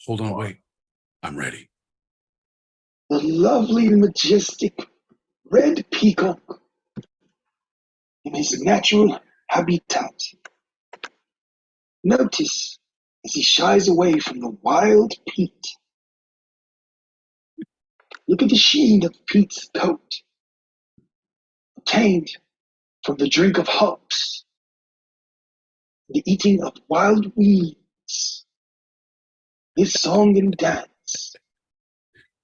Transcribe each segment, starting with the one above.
Hold on, wait. I'm ready. The lovely, majestic red peacock in his natural habitat. Notice as he shies away from the wild peat. Look at the sheen of peat's coat, obtained from the drink of hops, the eating of wild weeds. His song and dance,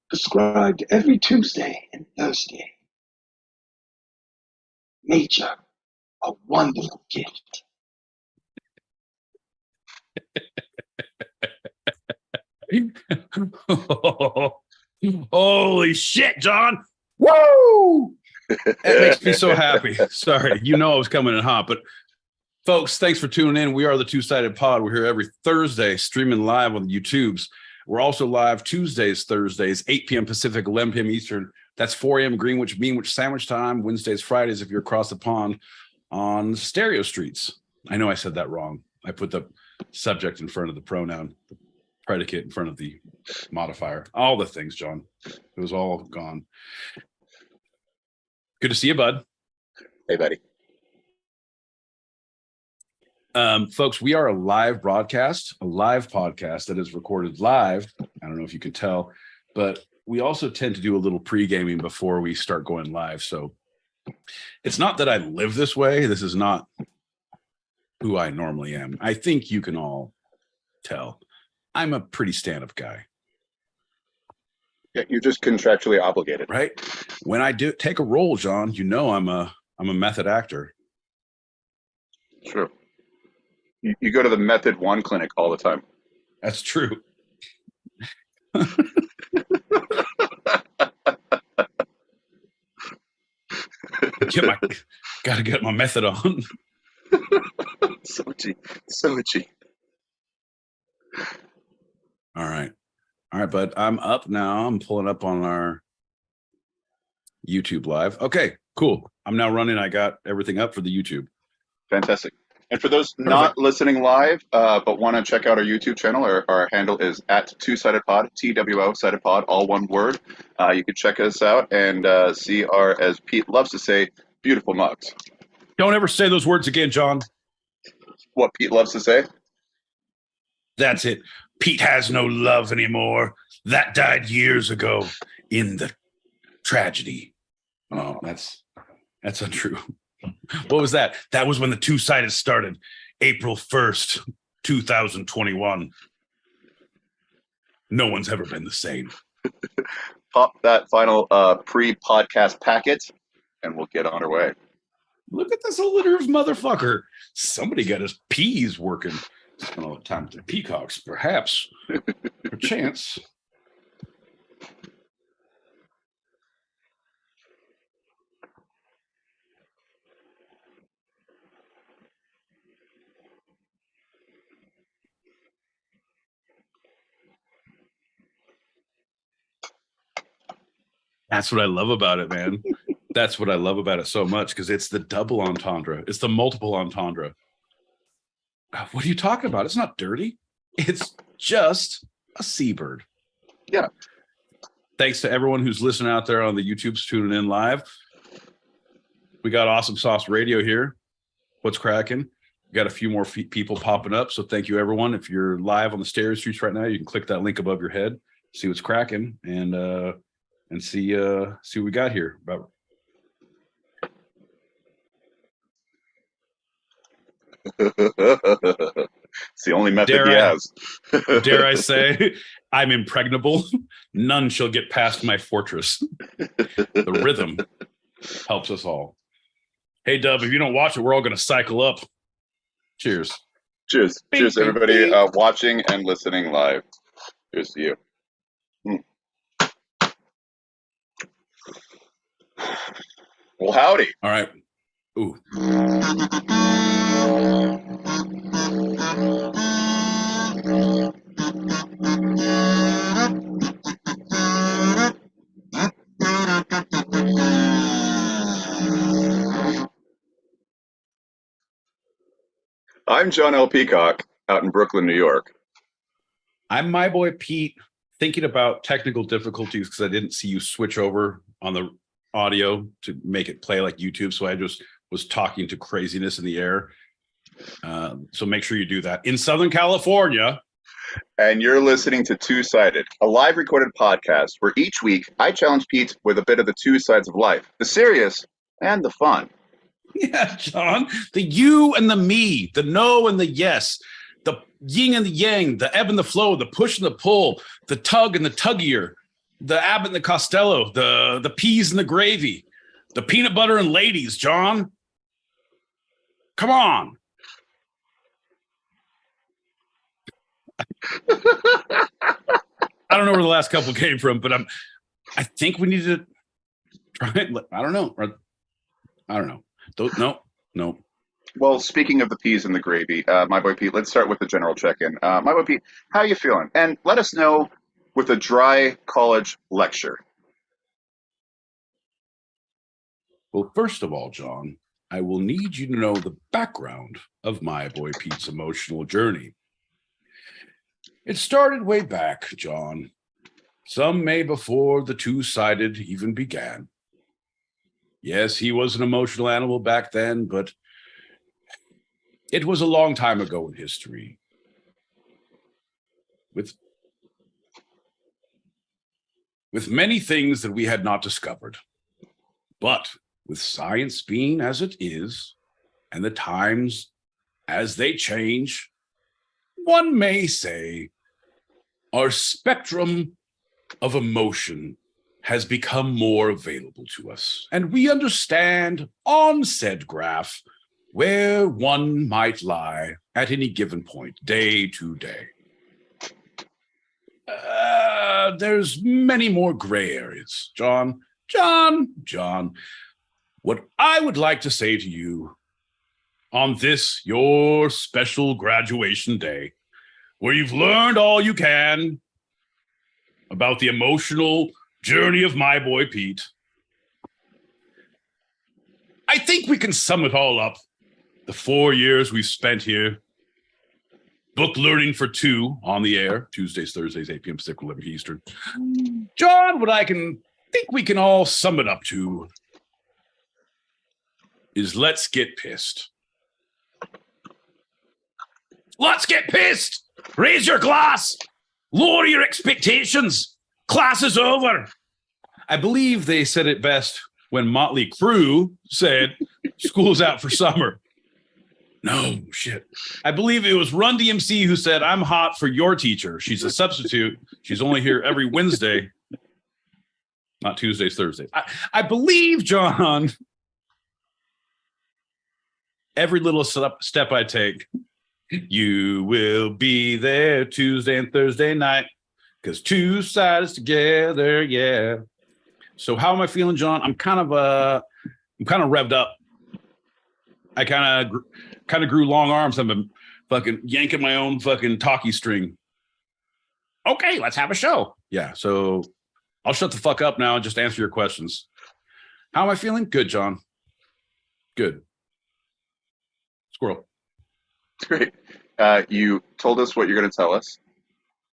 prescribed every Tuesday and Thursday. Nature, a wonderful gift. Holy shit, John. Woo! That makes me so happy. Sorry, I was coming in hot, but folks, thanks for tuning in. We are the Two-Sided Pod. We're here every Thursday, streaming live on the YouTubes. We're also live Tuesdays, Thursdays, 8 p.m. Pacific, 11 p.m. Eastern. That's 4 a.m. Greenwich, Meanwich sandwich time. Wednesdays, Fridays, if you're across the pond on stereo streets. I know I said that wrong. I put the subject in front of the pronoun, the predicate in front of the modifier. All the things, John. It was all gone. Good to see you, bud. Hey, buddy. Folks, we are a live broadcast, a live podcast that is recorded live. I don't know if you can tell, but we also tend to do a little pre-gaming before we start going live. So it's not that I live this way. This is not who I normally am. I think you can all tell. I'm a pretty stand-up guy. Yeah, you're just contractually obligated. Right? When I do take a role, John, I'm a method actor. True. You go to the Method 1 clinic all the time. That's true. Gotta get my method on. So itchy. All right, bud. I'm up now. I'm pulling up on our YouTube live. Okay, cool. I'm now running. I got everything up for the YouTube. Fantastic. And for those not listening live, but want to check out our YouTube channel, our handle is at Two-Sided Pod, TWO Sided Pod, all one word. You can check us out and see our, as Pete loves to say, beautiful mugs. Don't ever say those words again, John. What Pete loves to say? That's it. Pete has no love anymore. That died years ago in the tragedy. Oh, that's untrue. What was that? That was when the Two-Sided started, April 1st, 2021. No one's ever been the same. Pop that final pre-podcast packet, and we'll get on our way. Look at this alliterative motherfucker. Somebody got his peas working. Spent all the time with the peacocks, perhaps. Perchance. That's what I love about it, man. That's what I love about it so much, because it's the double entendre. It's the multiple entendre. What are you talking about? It's not dirty. It's just a seabird. Yeah. Thanks to everyone who's listening out there on the YouTubes tuning in live. We got Awesome Sauce Radio here. What's cracking? We got a few more people popping up. So thank you, everyone. If you're live on the stereo streets right now, you can click that link above your head, see what's cracking, and see what we got here. About it's the only method he has. Dare I say, I'm impregnable. None shall get past my fortress. The rhythm helps us all. Hey, Dub, if you don't watch it, we're all going to cycle up. Cheers. Cheers. Bing, Cheers, bing, everybody bing. Watching and listening live. Cheers to you. Well, howdy. All right. Ooh. I'm John L. Peacock out in Brooklyn, New York. I'm my boy Pete, thinking about technical difficulties because I didn't see you switch over on the audio to make it play like YouTube. So I just was talking to craziness in the air. So make sure you do that. In Southern California. And you're listening to Two Sided, a live recorded podcast where each week I challenge Pete with a bit of the two sides of life, the serious and the fun. Yeah, John, the you and the me, the no and the yes, the yin and the yang, the ebb and the flow, the push and the pull, the tug and the tuggier, the Abbott and the Costello, the peas and the gravy, the peanut butter and ladies, John. Come on. I don't know where the last couple came from, but I think we need to try it. I don't know. No. Well, speaking of the peas and the gravy, my boy Pete, let's start with the general check-in. My boy Pete, how are you feeling? And let us know with a dry college lecture. Well, first of all, John, I will need you to know the background of my boy Pete's emotional journey. It started way back, John. Some may before the two-sided even began. Yes, he was an emotional animal back then, but it was a long time ago in history. With many things that we had not discovered. But with science being as it is, and the times as they change, one may say our spectrum of emotion has become more available to us, and we understand on said graph where one might lie at any given point, day to day. There's many more gray areas, John. What I would like to say to you on this, your special graduation day, where you've learned all you can about the emotional journey of my boy Pete, I think we can sum it all up. The 4 years we've spent here, book learning for two on the air, Tuesdays, Thursdays, 8 p.m. Pacific, 11 Eastern. John, what I think we can all sum it up to is let's get pissed. Let's get pissed. Raise your glass. Lower your expectations. Class is over. I believe they said it best when Motley Crue said school's out for summer. No, shit. I believe it was Run DMC who said, I'm hot for your teacher. She's a substitute. She's only here every Wednesday, not Tuesdays, Thursdays. I believe, John, every little step I take, you will be there Tuesday and Thursday night because two sides together, yeah. So how am I feeling, John? I'm kind of revved up. I kind of grew long arms. I've been fucking yanking my own fucking talkie string. Okay, let's have a show. Yeah, so I'll shut the fuck up now and just answer your questions. How am I feeling? Good, John. Good. Squirrel. Great. You told us what you're going to tell us.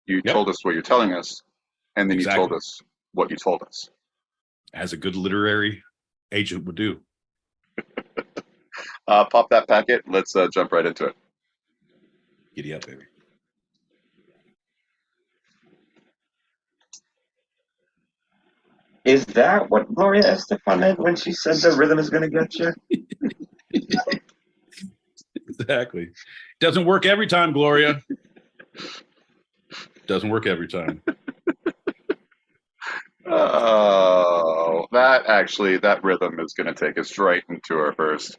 You told us what you're telling us. And then you told us what you told us. As a good literary agent would do. Pop that packet. Let's jump right into it. Giddy up, baby. Is that what Gloria Estefan meant when she said the rhythm is going to get you? Exactly. Doesn't work every time, Gloria. Doesn't work every time. Oh, that rhythm is going to take us right into our first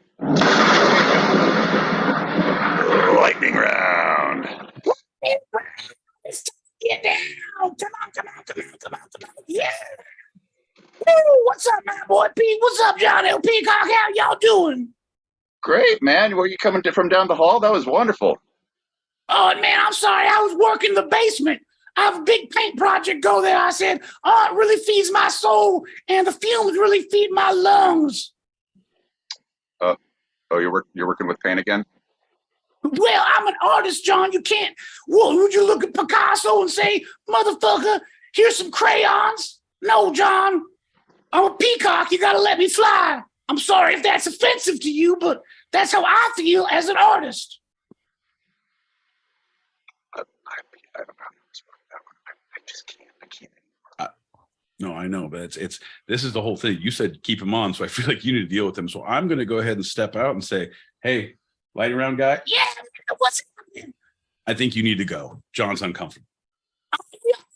lightning round. Get down. Come on. Yeah. Woo, what's up, my boy Pete? What's up, John L. Peacock? How y'all doing? Great, man. Were you coming from down the hall? That was wonderful. Oh, man, I'm sorry. I was working the basement. I have a big paint project go there. I said, oh, it really feeds my soul, and the fumes really feed my lungs. You're working with paint again? Well, I'm an artist, John. You can't. Well, would you look at Picasso and say, motherfucker, here's some crayons? No, John. I'm a peacock. You got to let me fly. I'm sorry if that's offensive to you, but that's how I feel as an artist. I don't know. I just can't. I can't. No, I know, but this is the whole thing. You said keep him on, so I feel like you need to deal with him. So I'm going to go ahead and step out and say, hey, lighting round guy. Yeah, what's happening? I think you need to go. John's uncomfortable.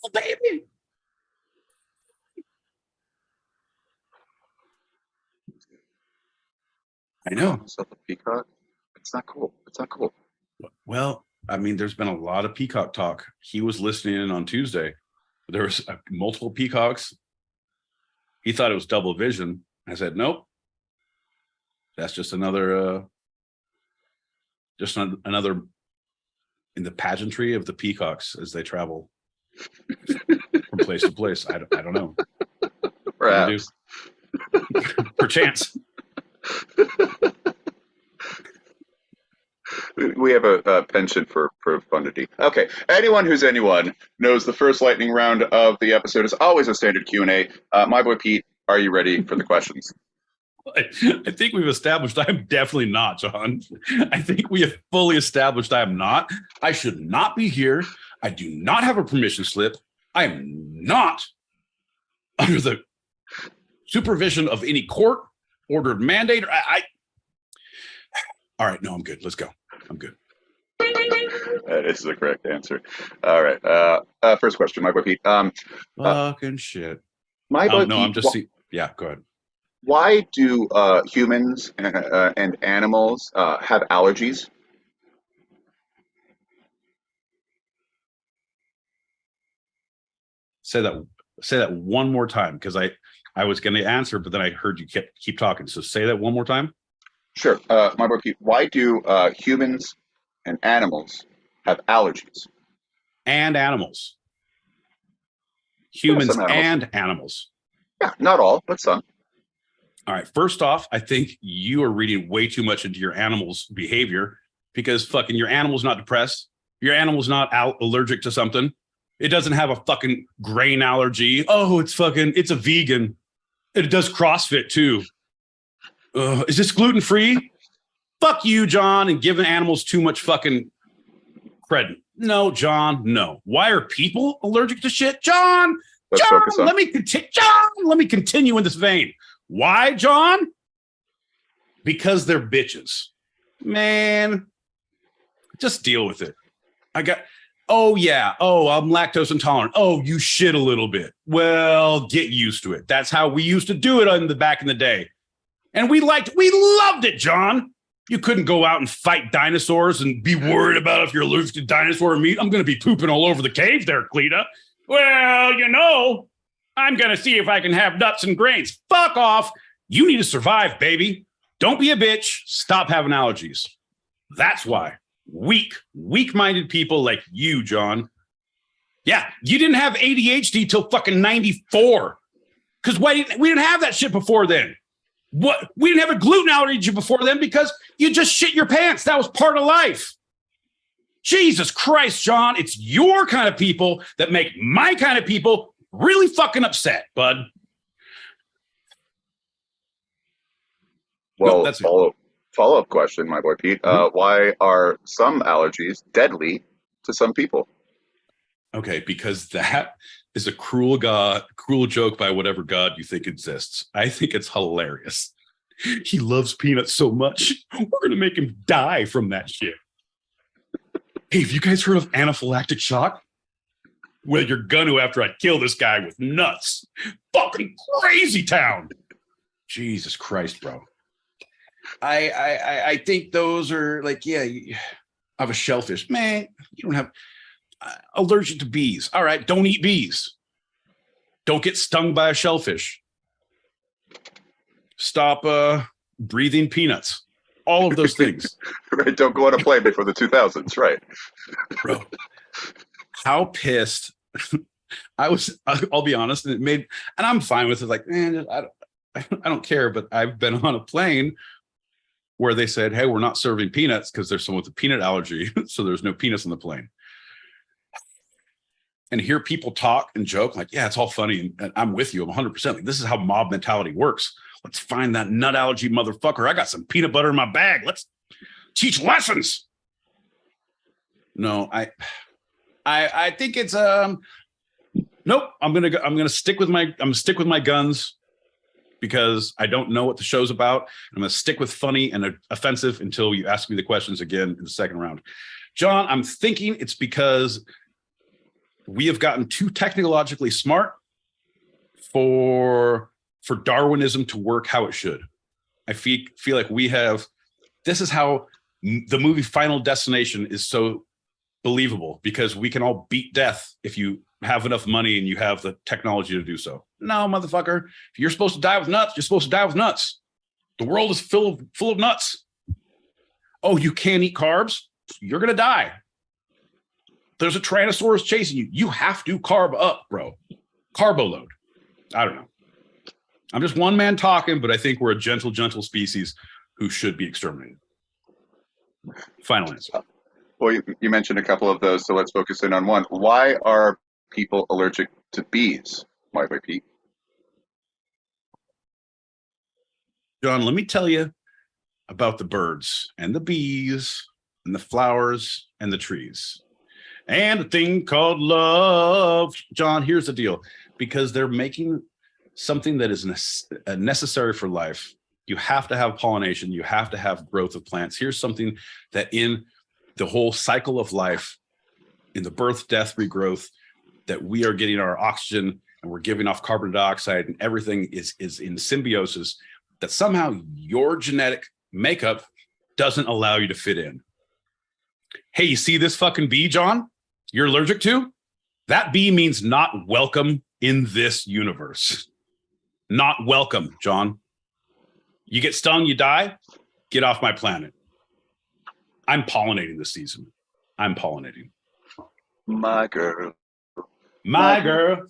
Oh, baby. I know. Myself a peacock. It's not cool. It's not cool. Well, I mean, there's been a lot of peacock talk. He was listening in on Tuesday. There was multiple peacocks. He thought it was double vision. I said, nope. That's just another another in the pageantry of the peacocks as they travel from place to place. I don't know. Perhaps. Perchance. We have a penchant for profundity. Okay. Anyone who's anyone knows the first lightning round of the episode is always a standard Q&A. My boy Pete, are you ready for the questions? I think we've established I'm definitely not, John. I think we have fully established I am not. I should not be here. I do not have a permission slip. I am not under the supervision of any court ordered mandate. All right, no, I'm good. Let's go. I'm good. That is the correct answer. All right. First question, my boy Pete. Fucking shit. My boy no, Pete, I'm just yeah, go ahead. why do humans and animals have allergies? Say that one more time, because I was going to answer, but then I heard you keep talking. So say that one more time. Sure. My boy Pete, why do humans and animals have allergies? And animals. Humans some animals. and animals. Yeah, not all, but some. All right. First off, I think you are reading way too much into your animal's behavior, because fucking your animal's not depressed. Your animal's not allergic to something. It doesn't have a fucking grain allergy. Oh, it's a vegan. It does CrossFit too. Is this gluten-free? Fuck you, John, and giving animals too much fucking credit. No, John, no. Why are people allergic to shit? John, let me continue in this vein. Why, John? Because they're bitches. Man, just deal with it. Oh, yeah. Oh, I'm lactose intolerant. Oh, you shit a little bit. Well, get used to it. That's how we used to do it back in the day. And we loved it, John. You couldn't go out and fight dinosaurs and be worried about if you're allergic to dinosaur meat. I'm going to be pooping all over the cave there, Cleta. Well, I'm going to see if I can have nuts and grains. Fuck off. You need to survive, baby. Don't be a bitch. Stop having allergies. That's why. Weak-minded people like you, John. Yeah, you didn't have ADHD till fucking 94. Because we didn't have that shit before then. What? We didn't have a gluten allergy before then because you just shit your pants. That was part of life. Jesus Christ, John. It's your kind of people that make my kind of people really fucking upset, bud. Well, that's follow-up question, my boy Pete. Why are some allergies deadly to some people? Okay, because that is a cruel joke by whatever god you think exists. I think it's hilarious. He loves peanuts so much, we're going to make him die from that shit. Hey, have you guys heard of anaphylactic shock? Well, you're going to after I kill this guy with nuts. Fucking crazy town. Jesus Christ, bro. I think those are like, yeah, I have a shellfish. Man, you don't have... allergic to bees. All right, don't eat bees. Don't get stung by a shellfish. Stop breathing peanuts. All of those things. Right, don't go on a plane before the 2000s, right? Bro, how pissed I was. I'll be honest, and I'm fine with it. Like, man, I don't care. But I've been on a plane where they said, hey, we're not serving peanuts because there's someone with a peanut allergy. So there's no peanuts on the plane. And hear people talk and joke like, yeah, it's all funny. And I'm with you. I'm 100%. Like, this is how mob mentality works. Let's find that nut allergy motherfucker. I got some peanut butter in my bag. Let's teach lessons. No, I think it's nope. I'm gonna stick with my guns because I don't know what the show's about. I'm gonna stick with funny and offensive until you ask me the questions again in the second round. John, I'm thinking it's because we have gotten too technologically smart for Darwinism to work how it should. I feel like we have. This is how the movie Final Destination is so believable, because we can all beat death if you have enough money and you have the technology to do so. No, motherfucker. If you're supposed to die with nuts, you're supposed to die with nuts. The world is full of nuts. Oh, you can't eat carbs? You're going to die. There's a Tyrannosaurus chasing you. You have to carb up, bro. Carbo load. I don't know. I'm just one man talking, but I think we're a gentle species who should be exterminated. Final answer. Well, you mentioned a couple of those, so let's focus in on one. Why are people allergic to bees? Why, Pete? John, let me tell you about the birds and the bees and the flowers and the trees and a thing called love. John, here's the deal. Because they're making something that is necessary for life. You have to have pollination. You have to have growth of plants. Here's something that in the whole cycle of life, in the birth, death, regrowth, that we are getting our oxygen and we're giving off carbon dioxide and everything is in symbiosis, that somehow your genetic makeup doesn't allow you to fit in. Hey, you see this fucking bee, John? You're allergic to? That bee means not welcome in this universe. Not welcome, John. You get stung, you die, get off my planet. I'm pollinating this season. I'm pollinating. My girl. My girl.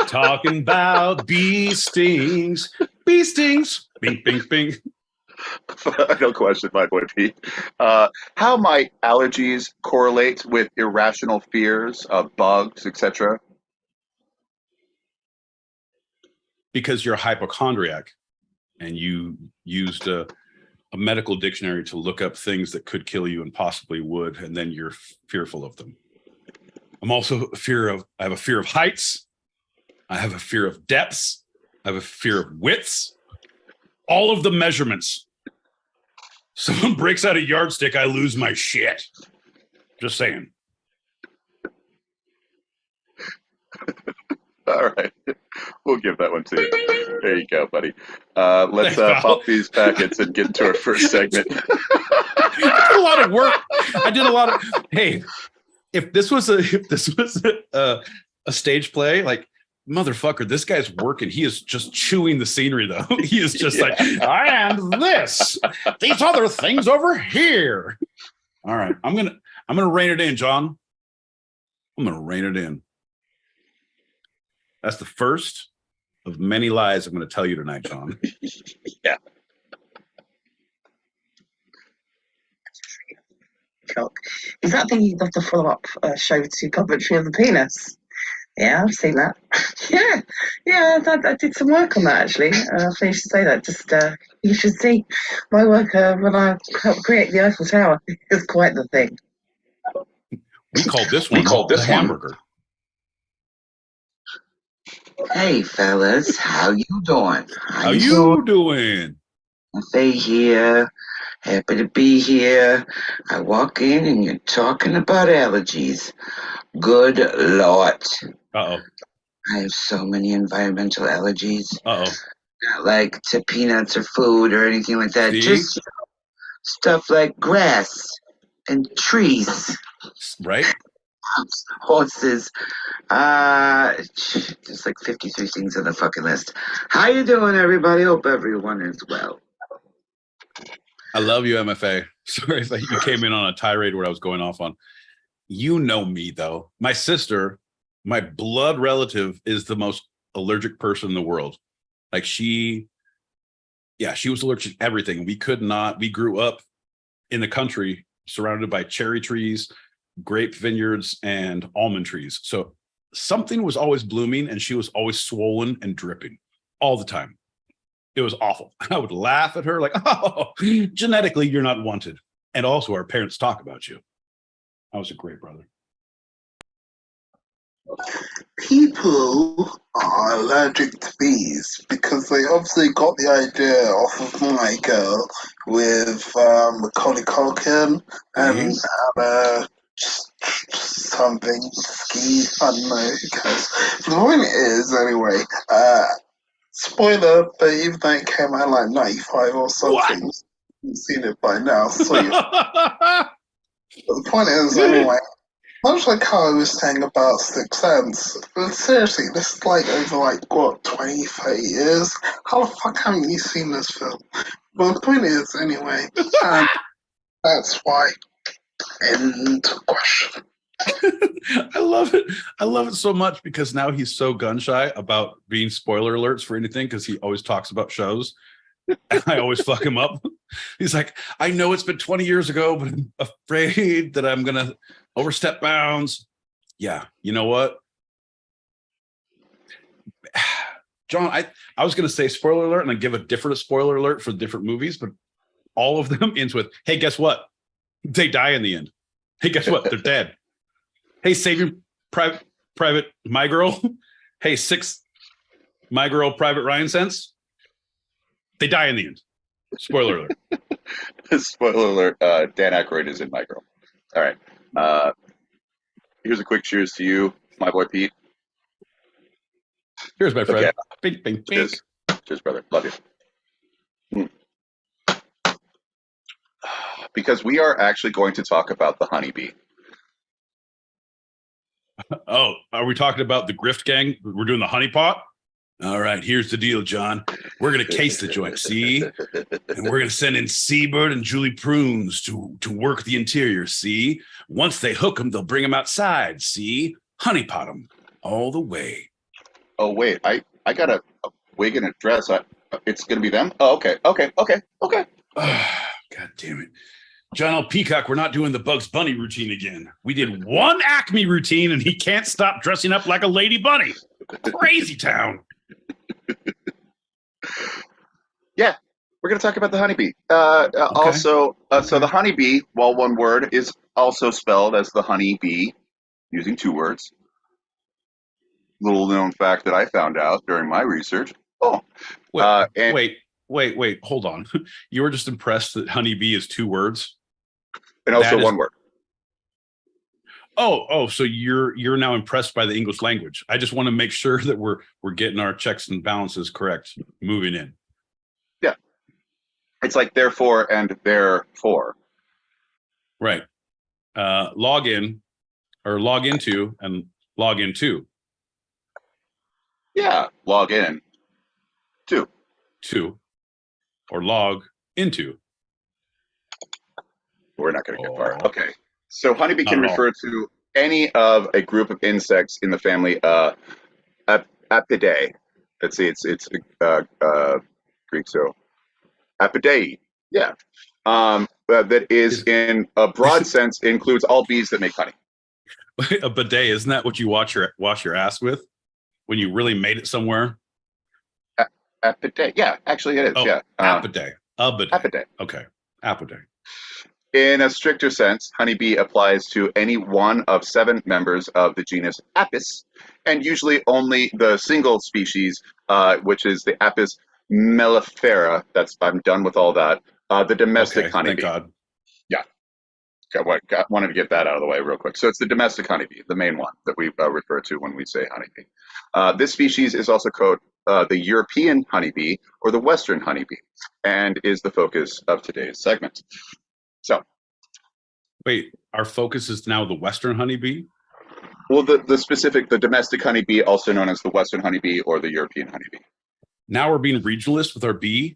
Talking about bee stings. Bee stings. Bing, bing, bing. No question, my boy Pete. How might allergies correlate with irrational fears of bugs, etc.? Because you're a hypochondriac and you used a medical dictionary to look up things that could kill you and possibly would, and then you're fearful of them. I'm also I have a fear of heights. I have a fear of depths. I have a fear of widths. All of the measurements. Someone breaks out a yardstick, I lose my shit. Just saying. All right. We'll give that one to you. There you go, buddy. Let's pop these packets and get into our first segment. I did a lot of work. I did a lot of. Hey, if this was a stage play, like, motherfucker, this guy's working. He is just chewing the scenery, though. He is just like, and this, these other things over here. All right, I'm gonna rein it in, John. I'm gonna rein it in. That's the first of many lies I'm going to tell you tonight, John. Yeah. Is that the follow-up show to Coventry of the Penis? Yeah, I've seen that. yeah, I did some work on that, actually. I finished to say that. Just, you should see my work when I helped create the Eiffel Tower. It's quite the thing. We called this one the hamburger. Hey fellas, how you doing? How you doing? They here, happy to be here. I walk in and you're talking about allergies. Good Lord. Uh-oh. I have so many environmental allergies. Uh-oh. Not like to peanuts or food or anything like that. See? Just stuff like grass and trees. Right? Horses. There's like 53 things on the fucking list. How you doing, everybody? Hope everyone is well. I love you, MFA. Sorry if you came in on a tirade where I was going off on. You know me, though. My sister, my blood relative, is the most allergic person in the world. Like, she Yeah, she was allergic to everything. We grew up in the country surrounded by cherry trees, grape vineyards, and almond trees. So something was always blooming and she was always swollen and dripping all the time. It was awful. I would laugh at her like, oh, genetically, you're not wanted. And also our parents talk about you. I was a great brother. People are allergic to bees because they obviously got the idea off of with Macaulay Culkin and something ski. I don't know. Because the point is, anyway, spoiler, but even though it came out like 95 or something, you've seen it by now. So but the point is, anyway. Much like how I was saying about Sixth Sense, but seriously, this is like over like, what, 20, 30 years? How the fuck haven't you seen this film? Well, the point is, anyway, and that's why. End question. I love it. I love it so much because now he's so gun shy about being spoiler alerts for anything because he always talks about shows. And I always fuck him up. He's like, I know it's been 20 years ago, but I'm afraid that I'm going to overstep bounds. Yeah. You know what? John, I was going to say spoiler alert and I give a different spoiler alert for different movies, but all of them ends with, hey, guess what? They die in the end. Hey, guess what? They're dead. Hey, Saving Private My Girl. Hey, Six My Girl Private Ryan Sense. They die in the end. Spoiler alert. Spoiler alert. Dan Aykroyd is in My Girl. All right. Here's a quick cheers to you, my boy Pete. Cheers, my friend. Okay. Bink, bink, bink. Cheers. Cheers, brother. Love you. Because we are actually going to talk about the Honeybee. Oh, are we talking about the Grift Gang? We're doing the honey pot? All right, here's the deal, John. We're going to case the joint, see? And we're going to send in Seabird and Julie Prunes to work the interior, see? Once they hook them, they'll bring them outside, see? Honey pot them all the way. Oh, wait. I got a wig and a dress. It's going to be them? Oh, okay. Oh, God damn it. John L. Peacock, we're not doing the Bugs Bunny routine again. We did one Acme routine, and he can't stop dressing up like a lady bunny. Crazy town. Yeah, we're going to talk about the Honeybee. Also, so the Honeybee, while one word, is also spelled as the Honeybee, using two words. Little known fact that I found out during my research. Oh, Wait, hold on. You were just impressed that Honeybee is two words? And also one word. Oh, so you're now impressed by the English language. I just want to make sure that we're getting our checks and balances correct moving in. Yeah. It's like therefore and therefore. Right. Log in or log into and log into. Yeah, log in. To or log into. We're not going to get far. Okay. So honeybee can refer to any of a group of insects in the family Apidae. Let's see, it's Greek, so Apidae. Yeah. That is in a broad sense includes all bees that make honey. A bidet, isn't that what you wash your ass with when you really made it somewhere? Apidae. Yeah, actually it is. Oh, yeah. Apidae. Apidae. Okay. Apidae. In a stricter sense, honeybee applies to any one of 7 members of the genus Apis, and usually only the single species, which is the Apis mellifera. I'm done with all that. The domestic honeybee. Thank God. Yeah. Wanted to get that out of the way real quick. So it's the domestic honeybee, the main one that we refer to when we say honeybee. This species is also called the European honeybee or the Western honeybee, and is the focus of today's segment. So, wait, our focus is now the Western honeybee? Well, the domestic honeybee, also known as the Western honeybee or the European honeybee. Now we're being regionalist with our bee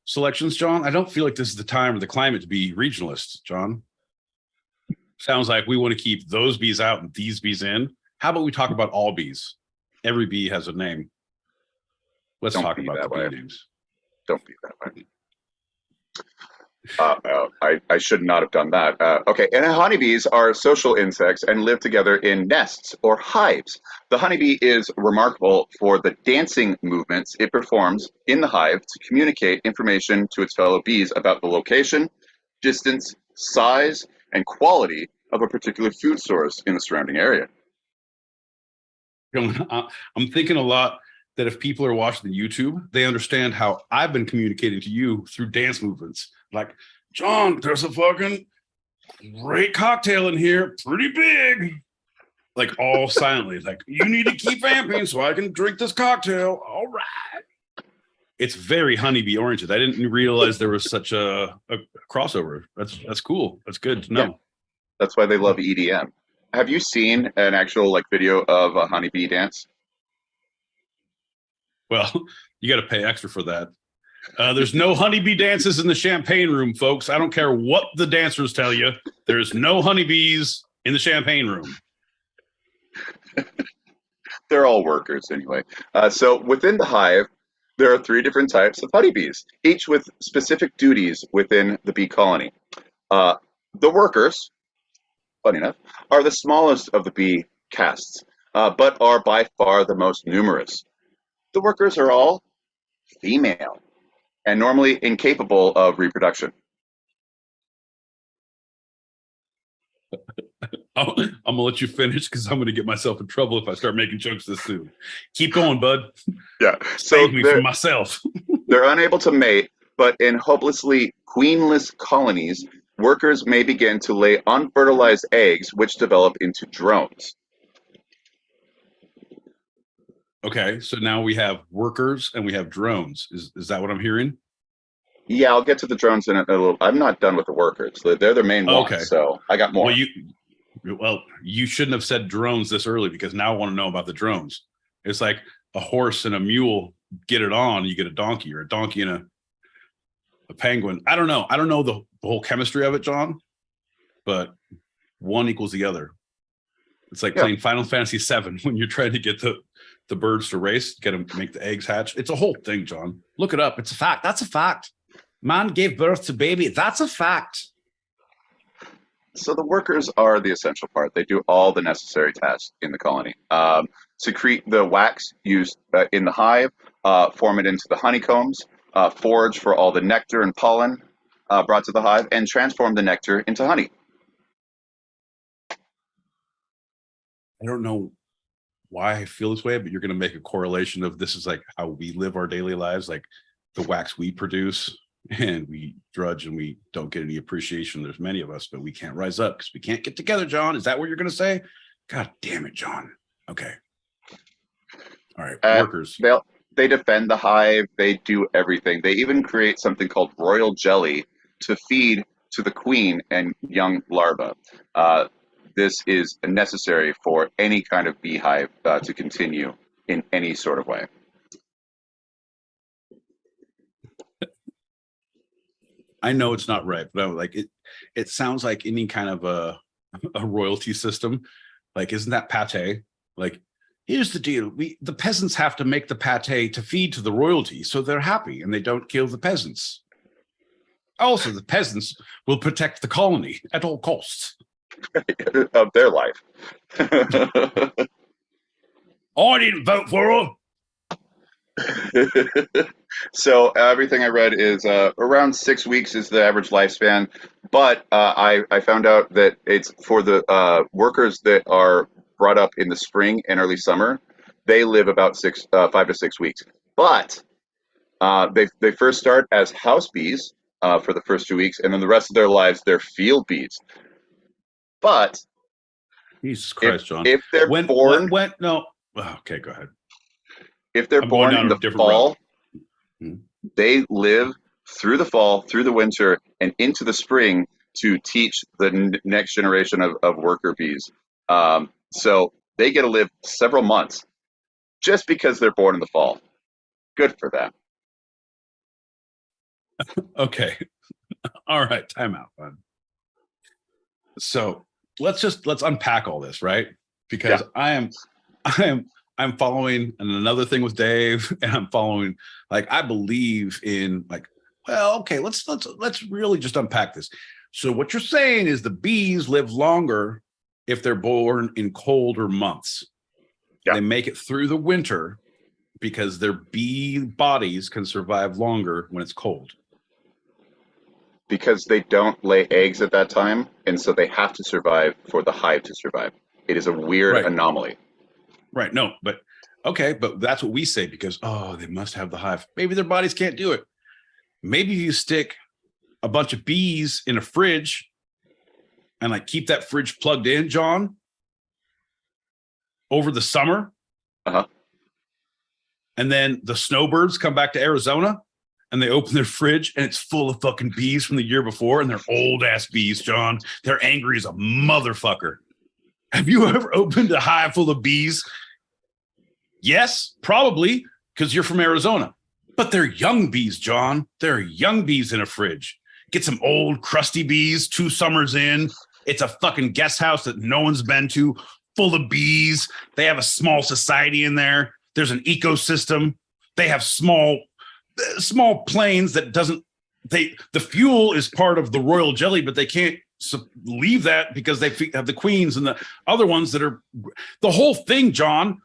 selections, John. I don't feel like this is the time or the climate to be regionalist, John. Sounds like we want to keep those bees out and these bees in. How about we talk about all bees? Every bee has a name. Let's talk about the bee names. Don't be that way. I should not have done that. Okay, and honeybees are social insects and live together in nests or hives. The honeybee is remarkable for the dancing movements it performs in the hive to communicate information to its fellow bees about the location, distance, size, and quality of a particular food source in the surrounding area. I'm thinking a lot that if people are watching the YouTube, they understand how I've been communicating to you through dance movements. Like, John, there's a fucking great cocktail in here, pretty big. Like all silently, like you need to keep vamping so I can drink this cocktail. All right. It's very honeybee oriented. I didn't realize there was such a crossover. That's cool. That's good to know. Yeah. That's why they love EDM. Have you seen an actual like video of a honeybee dance? Well, you got to pay extra for that. There's no honeybee dances in the champagne room, folks. I don't care what the dancers tell you. There's no honeybees in the champagne room. They're all workers anyway. So within the hive, there are 3 different types of honeybees, each with specific duties within the bee colony. The workers, funny enough, are the smallest of the bee castes, but are by far the most numerous. The workers are all female and normally incapable of reproduction. I'm gonna let you finish because I'm gonna get myself in trouble if I start making jokes this soon. Keep going, bud. Yeah, Save me from myself. They're unable to mate, but in hopelessly queenless colonies, workers may begin to lay unfertilized eggs, which develop into drones. Okay, so now we have workers and we have drones. Is that what I'm hearing? Yeah, I'll get to the drones in a little. I'm not done with the workers. They're the main ones, Okay. so I got more. Well, you shouldn't have said drones this early because now I want to know about the drones. It's like a horse and a mule get it on, you get a donkey, or a donkey and a penguin. I don't know. I don't know the whole chemistry of it, John, but one equals the other. It's like playing Final Fantasy VII when you're trying to get the birds to race, get them to make the eggs hatch. It's a whole thing, John. Look it up. It's a fact. That's a fact. Man gave birth to baby. That's a fact. So the workers are the essential part. They do all the necessary tasks in the colony. Secrete the wax used in the hive, form it into the honeycombs, forage for all the nectar and pollen brought to the hive, and transform the nectar into honey. I don't know why I feel this way, but you're going to make a correlation of this is like how we live our daily lives, like the wax we produce and we drudge and we don't get any appreciation. There's many of us, but we can't rise up because we can't get together, John. Is that what you're going to say? God damn it, John. Okay. All right. Workers. They defend the hive. They do everything. They even create something called royal jelly to feed to the queen and young larvae. This is necessary for any kind of beehive to continue in any sort of way. I know it's not right, but I'm like it sounds like any kind of a royalty system. Like, isn't that pate? Like, here's the deal. The peasants have to make the pate to feed to the royalty, so they're happy and they don't kill the peasants. Also, the peasants will protect the colony at all costs. Of their life. I didn't vote for her. So everything I read is around 6 weeks is the average lifespan, but I found out that it's for the workers that are brought up in the spring and early summer. They live about 5 to 6 weeks, but they first start as house bees for the first 2 weeks, and then the rest of their lives they're field bees. But Jesus Christ, John! If they're born, no. Okay, go ahead. If they're born in the fall, they live through the fall, through the winter, and into the spring to teach the next generation of worker bees. So they get to live several months just because they're born in the fall. Good for them. Okay. All right. Time out, bud. So let's unpack all this, right? Because I am I'm following another thing with Dave, and I'm following, like, I believe in, like, well, okay, let's really just unpack this. So what you're saying is the bees live longer if they're born in colder months. Yeah. They make it through the winter because their bee bodies can survive longer when it's cold. Because they don't lay eggs at that time, and so they have to survive for the hive to survive. It is a weird anomaly. Right. No, but okay, but that's what we say because, oh, they must have the hive. Maybe their bodies can't do it. Maybe you stick a bunch of bees in a fridge and like keep that fridge plugged in, John, over the summer. Uh-huh. And then the snowbirds come back to Arizona and they open their fridge and it's full of fucking bees from the year before, and they're old ass bees, John. They're angry as a motherfucker. Have you ever opened a hive full of bees? Yes, probably, because you're from Arizona. But they're young bees, John. They're young bees in a fridge. Get some old crusty bees 2 summers in. It's a fucking guest house that no one's been to, full of bees. They have a small society in there. There's an ecosystem. They have small planes that the fuel is part of the royal jelly, but they can't leave that because they have the queens and the other ones that are the whole thing, John.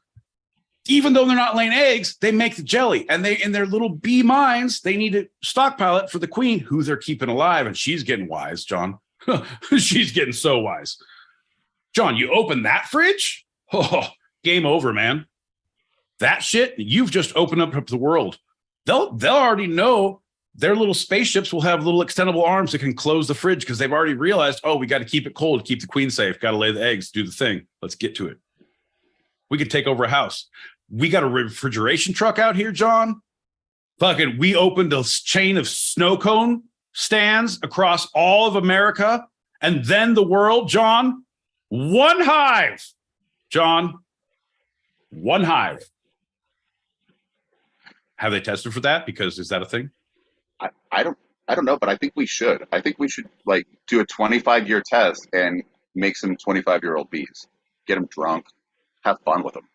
Even though they're not laying eggs, they make the jelly, and they, in their little bee minds, they need to stockpile it for the queen who they're keeping alive. And she's getting wise, John. She's getting so wise. John, you open that fridge? Oh, game over, man. That shit, you've just opened up the world. They'll already know their little spaceships will have little extendable arms that can close the fridge because they've already realized, oh, we got to keep it cold, keep the queen safe, got to lay the eggs, do the thing. Let's get to it. We could take over a house. We got a refrigeration truck out here, John. Fucking, we opened a chain of snow cone stands across all of America and then the world, John. One hive, John. One hive. Have they tested for that? Because is that a thing? I don't know, but I think we should. I think we should like do a 25-year test and make some 25-year-old bees. Get them drunk. Have fun with them.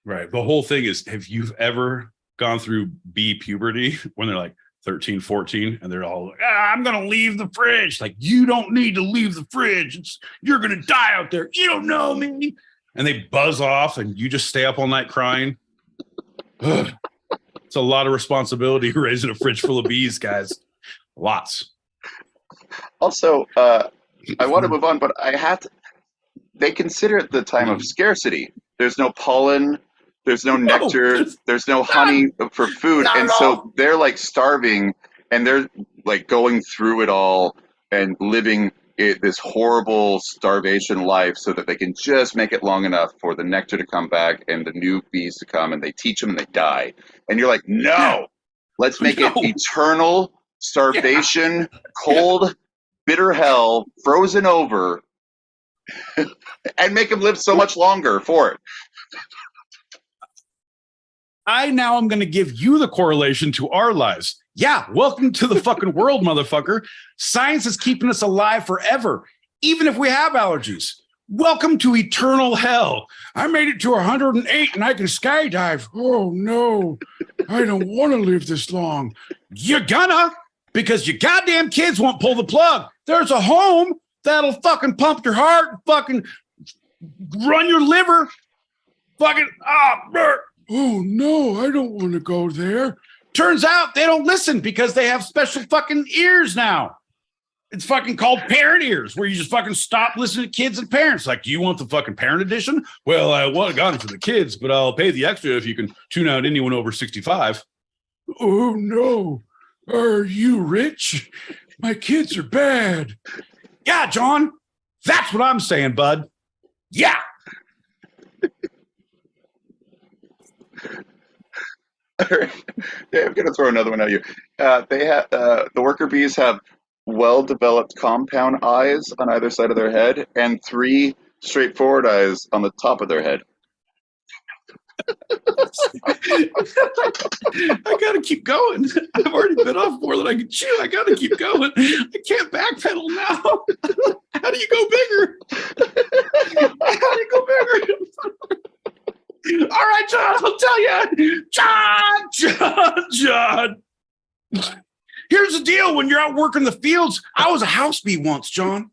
Right. The whole thing is, have you ever gone through bee puberty when they're like 13, 14, and they're all like, I'm going to leave the fridge. Like, you don't need to leave the fridge. You're going to die out there. You don't know me. And they buzz off and you just stay up all night crying. Ugh. It's a lot of responsibility raising a fridge full of bees, guys. Lots. Also, I want to move on, but I have to. They consider it the time of scarcity. There's no pollen, there's no nectar, there's no honey for food, and so they're like starving, and they're like going through it all and living this horrible starvation life so that they can just make it long enough for the nectar to come back and the new bees to come, and they teach them and they die. And you're like, no, let's make it eternal starvation, cold, bitter hell, frozen over. And make them live so much longer for it. I now am going to give you the correlation to our lives. Yeah, welcome to the fucking world, motherfucker. Science is keeping us alive forever, even if we have allergies. Welcome to eternal hell. I made it to 108 and I can skydive. Oh, no, I don't want to live this long. You're gonna, because your goddamn kids won't pull the plug. There's a home that'll fucking pump your heart, fucking run your liver, fucking, oh no, I don't want to go there. Turns out they don't listen because they have special fucking ears now. It's fucking called parent ears, where you just fucking stop listening to kids and parents. Like, do you want the fucking parent edition? Well, I would have gotten for the kids, but I'll pay the extra if you can tune out anyone over 65. Oh no, are you rich? My kids are bad. Yeah, John, that's what I'm saying, bud. Yeah. Yeah, I'm gonna throw another one at you. They have the worker bees have well-developed compound eyes on either side of their head and 3 straightforward eyes on the top of their head. I gotta keep going. I've already bit off more than I can chew. I gotta keep going. I can't backpedal now. How do you go bigger? How do you go bigger? right, John, I'll tell you. John. Here's the deal. When you're out working the fields, I was a house bee once, John.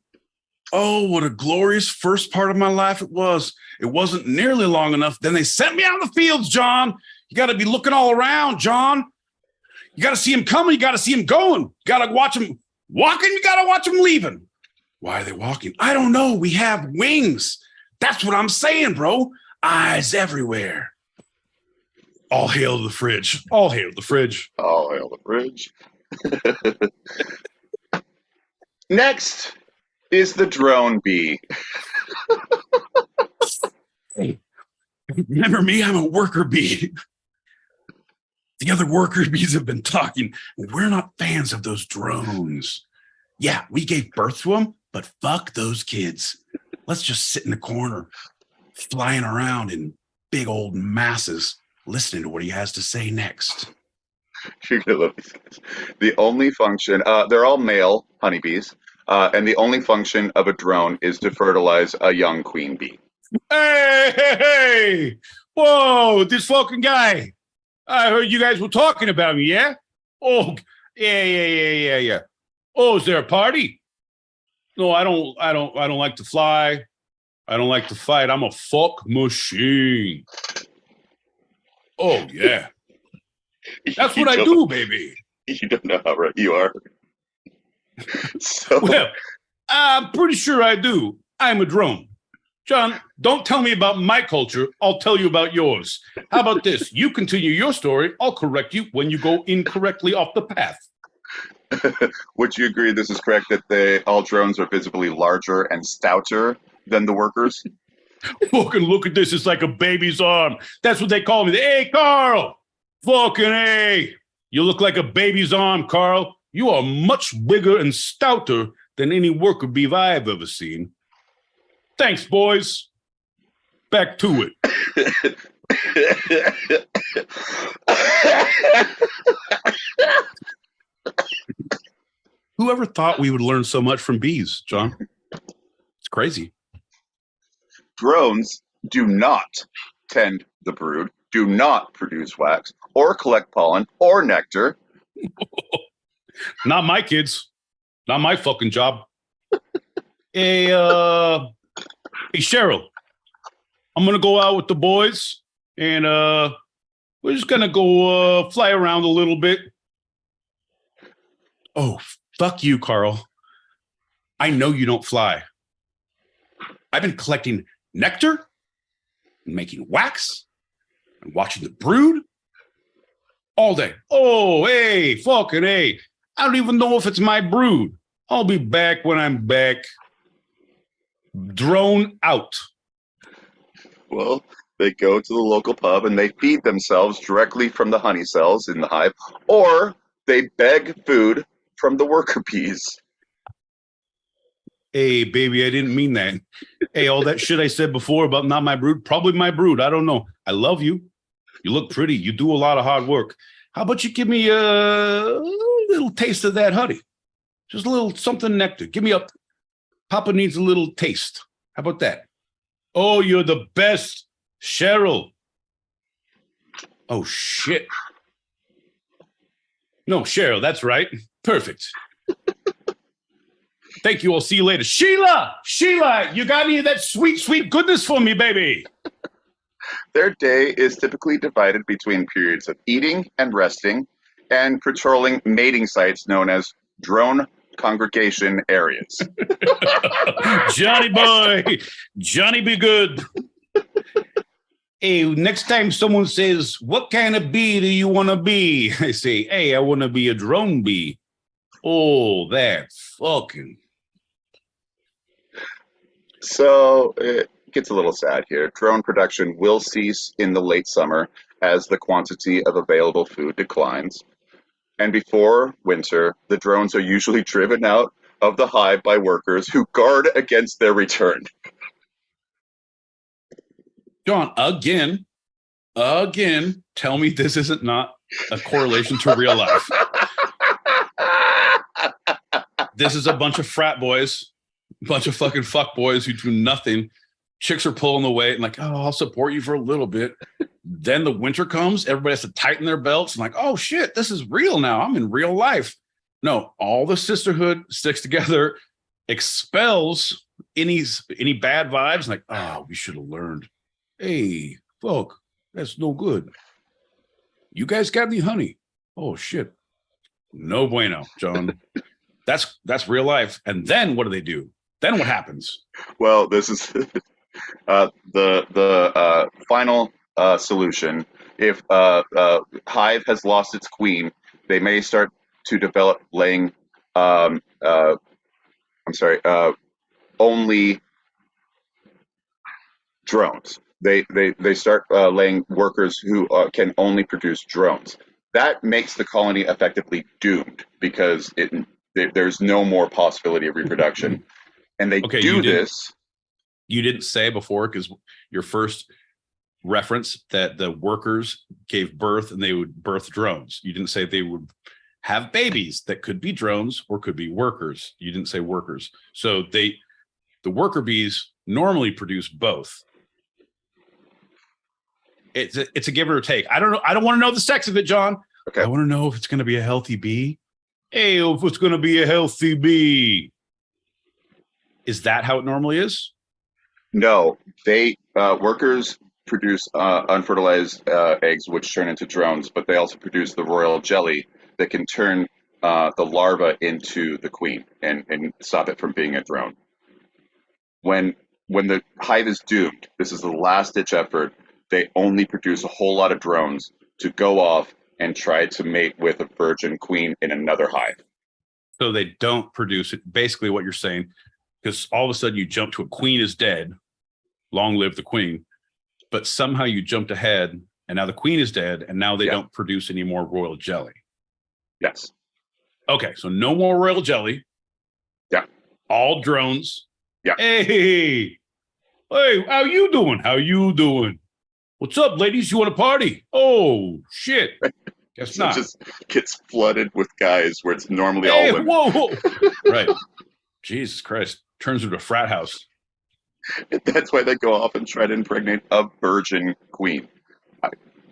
Oh, what a glorious first part of my life it was. It wasn't nearly long enough. Then they sent me out in the fields, John. You got to be looking all around, John. You got to see him coming. You got to see him going. You got to watch him walking. You got to watch him leaving. Why are they walking? I don't know. We have wings. That's what I'm saying, bro. Eyes everywhere. All hail to the fridge. All hail to the fridge. All hail the fridge. Next is the drone bee. Hey, remember me? I'm a worker bee. The other worker bees have been talking. We're not fans of those drones. Yeah, we gave birth to them, but fuck those kids. Let's just sit in the corner, flying around in big old masses, listening to what he has to say next. You're gonna love these guys. The only function, they're all male honeybees, and the only function of a drone is to fertilize a young queen bee. Hey! Whoa, this fucking guy. I heard you guys were talking about me, yeah? Oh, yeah. Oh, is there a party? No, I don't like to fly. I don't like to fight. I'm a fuck machine. Oh, yeah. That's what I do, baby. You don't know how right you are. So, Well, I'm pretty sure I do. I'm a drone. John, don't tell me about my culture. I'll tell you about yours. How about this? You continue your story. I'll correct you when you go incorrectly off the path. would you agree this is correct that all drones are visibly larger and stouter than the workers? Fucking look at this. It's like a baby's arm. That's what they call me. Hey, Carl. Fucking hey. You look like a baby's arm, Carl. You are much bigger and stouter than any worker bee I've ever seen. Thanks, boys. Back to it. Whoever thought we would learn so much from bees, John? It's crazy. Drones do not tend the brood, do not produce wax, or collect pollen or nectar. Not my kids. Not my fucking job. Hey, Cheryl, I'm going to go out with the boys, and we're just going to go fly around a little bit. Oh, fuck you, Carl. I know you don't fly. I've been collecting nectar and making wax and watching the brood all day. Oh, hey, fucking hey. I don't even know if it's my brood. I'll be back when I'm back. Drone out. Well, they go to the local pub and they feed themselves directly from the honey cells in the hive, or they beg food from the worker bees. Hey, baby, I didn't mean that. Hey, all that shit I said before about not my brood, probably my brood. I don't know. I love you. You look pretty. You do a lot of hard work. How about you give me a little taste of that honey? Just a little something nectar. Give me up. Papa needs a little taste. How about that? Oh, you're the best, Cheryl. Oh, shit. No, Cheryl, that's right. Perfect. Thank you. I'll see you later. Sheila, you got any of that sweet, sweet goodness for me, baby? Their day is typically divided between periods of eating and resting and patrolling mating sites known as drone congregation areas. Johnny boy, Johnny be good. Hey, next time someone says, what kind of bee do you want to be? I say, hey, I want to be a drone bee. Oh, that fucking. So it gets a little sad here. Drone production will cease in the late summer as the quantity of available food declines. And before winter, the drones are usually driven out of the hive by workers who guard against their return. John, again, tell me this isn't not a correlation to real life. This is a bunch of frat boys, bunch of fucking fuck boys who do nothing chicks are pulling the weight and like, oh, I'll support you for a little bit. Then the winter comes, everybody has to tighten their belts and like, oh shit, this is real now. I'm in real life. No, all the sisterhood sticks together, expels any bad vibes. Like, oh, we should have learned. Hey, fuck, that's no good. You guys got any honey? Oh shit. No bueno, John. That's real life. And then what do they do? Then what happens? Well, this is the final solution. If hive has lost its queen, they may start to develop laying. Only drones. They start laying workers who can only produce drones. That makes the colony effectively doomed because there's no more possibility of reproduction. And they do this. You didn't say before, because your first reference that the workers gave birth and they would birth drones. You didn't say they would have babies that could be drones or could be workers. You didn't say workers. So the worker bees normally produce both. It's a give or take. I don't know. I don't want to know the sex of it, John. Okay. I want to know if it's going to be a healthy bee. Hey, if it's going to be a healthy bee. Is that how it normally is? No, workers produce unfertilized eggs, which turn into drones, but they also produce the royal jelly that can turn the larva into the queen and stop it from being a drone. When the hive is doomed, this is the last ditch effort. They only produce a whole lot of drones to go off and try to mate with a virgin queen in another hive. So they don't produce it. Basically, what you're saying. Because all of a sudden you jump to a queen is dead, long live the queen, but somehow you jumped ahead and now the queen is dead and now they don't produce any more royal jelly. Yes. Okay, so no more royal jelly. Yeah. All drones. Yeah. Hey, how you doing? How you doing? What's up, ladies? You want a party? Oh, shit. Guess So not. it just gets flooded with guys where it's normally all women. Whoa. Right. Jesus Christ. Turns into a frat house. That's why they go off and try to impregnate a virgin queen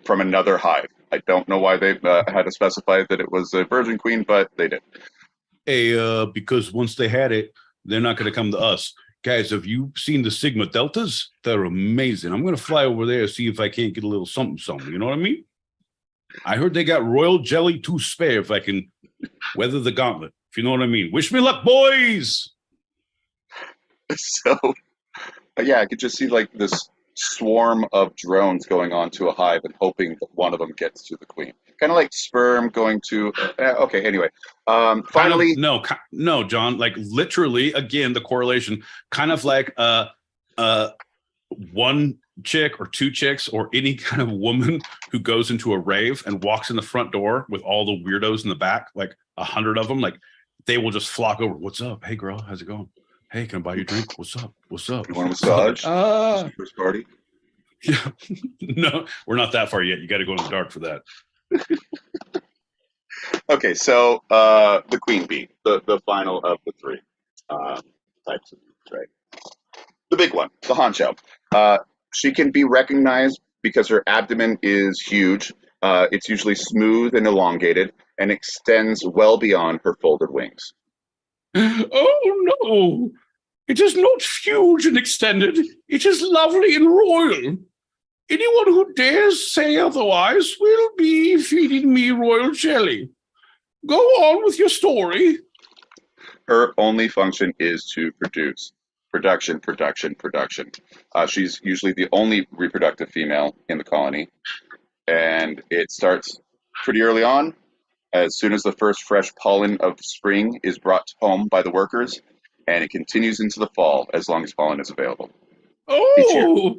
from another hive. I don't know why they had to specify that it was a virgin queen, but they did. Hey, because once they had it, they're not going to come to us. Guys, have you seen the Sigma Deltas? They're amazing. I'm going to fly over there and see if I can't get a little something. You know what I mean? I heard they got royal jelly to spare if I can weather the gauntlet. If you know what I mean. Wish me luck, boys. So, yeah, I could just see like this swarm of drones going onto a hive and hoping that one of them gets to the queen. Kind of like sperm going to. Okay, anyway. Finally, no, John. Like literally, again, the correlation, kind of like one chick or two chicks or any kind of woman who goes into a rave and walks in the front door with all the weirdos in the back, like 100 of them, like they will just flock over. What's up? Hey, girl, how's it going? Hey, can I buy you a drink? What's up? What's up? You want a massage? First party? Yeah. No, we're not that far yet. You got to go in the dark for that. Okay, so the queen bee, the final of the three types of bees, right? The big one, the honcho. She can be recognized because her abdomen is huge. It's usually smooth and elongated and extends well beyond her folded wings. Oh, no. It is not huge and extended. It is lovely and royal. Anyone who dares say otherwise will be feeding me royal jelly. Go on with your story. Her only function is to produce. Production. She's usually the only reproductive female in the colony. And it starts pretty early on. As soon as the first fresh pollen of spring is brought home by the workers, and it continues into the fall as long as pollen is available. Oh,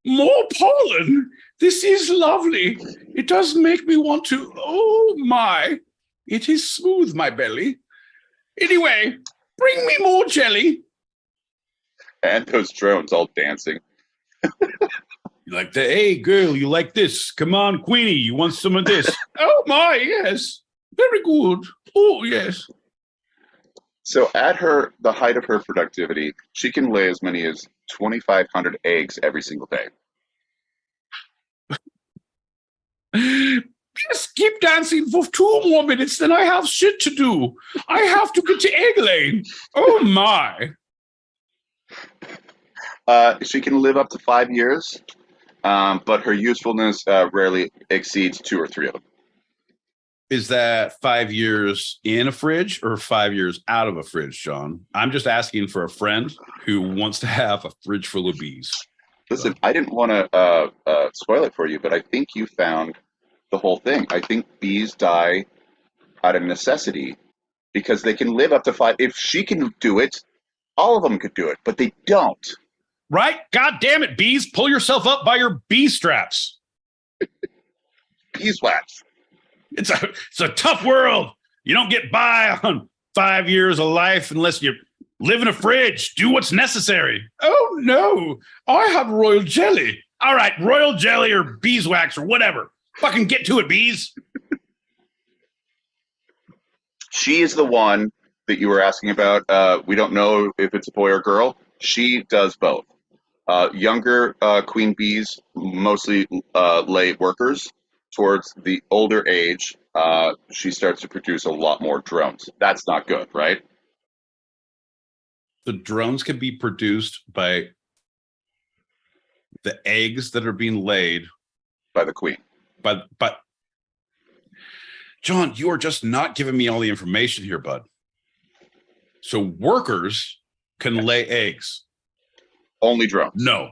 more pollen. This is lovely. It does make me want to, oh my, it is smooth, my belly. Anyway, bring me more jelly. And those drones all dancing. You like that? Hey, girl, you like this? Come on, Queenie, you want some of this? Oh my, yes. Very good. Oh, yes. So at the height of her productivity, she can lay as many as 2,500 eggs every single day. Just keep dancing for 2 more minutes, then I have shit to do. I have to get to egg laying. Oh my. She can live up to 5 years, but her usefulness rarely exceeds 2 or 3 of them. Is that 5 years in a fridge or 5 years out of a fridge, John? I'm just asking for a friend who wants to have a fridge full of bees. Listen, I didn't want to spoil it for you, but I think you found the whole thing. I think bees die out of necessity because they can live up to 5. If she can do it, all of them could do it, but they don't. Right? God damn it, bees. Pull yourself up by your bee straps. Beeswax. It's a tough world. You don't get by on 5 years of life unless you live in a fridge. Do what's necessary. Oh, no. I have royal jelly. All right, royal jelly or beeswax or whatever. Fucking get to it, bees. She is the one that you were asking about. We don't know if it's a boy or girl. She does both. Younger queen bees mostly lay workers. Towards the older age, she starts to produce a lot more drones. That's not good, right? The drones can be produced by the eggs that are being laid By the queen. But John, you are just not giving me all the information here, bud. So workers can lay eggs. Only drones. No.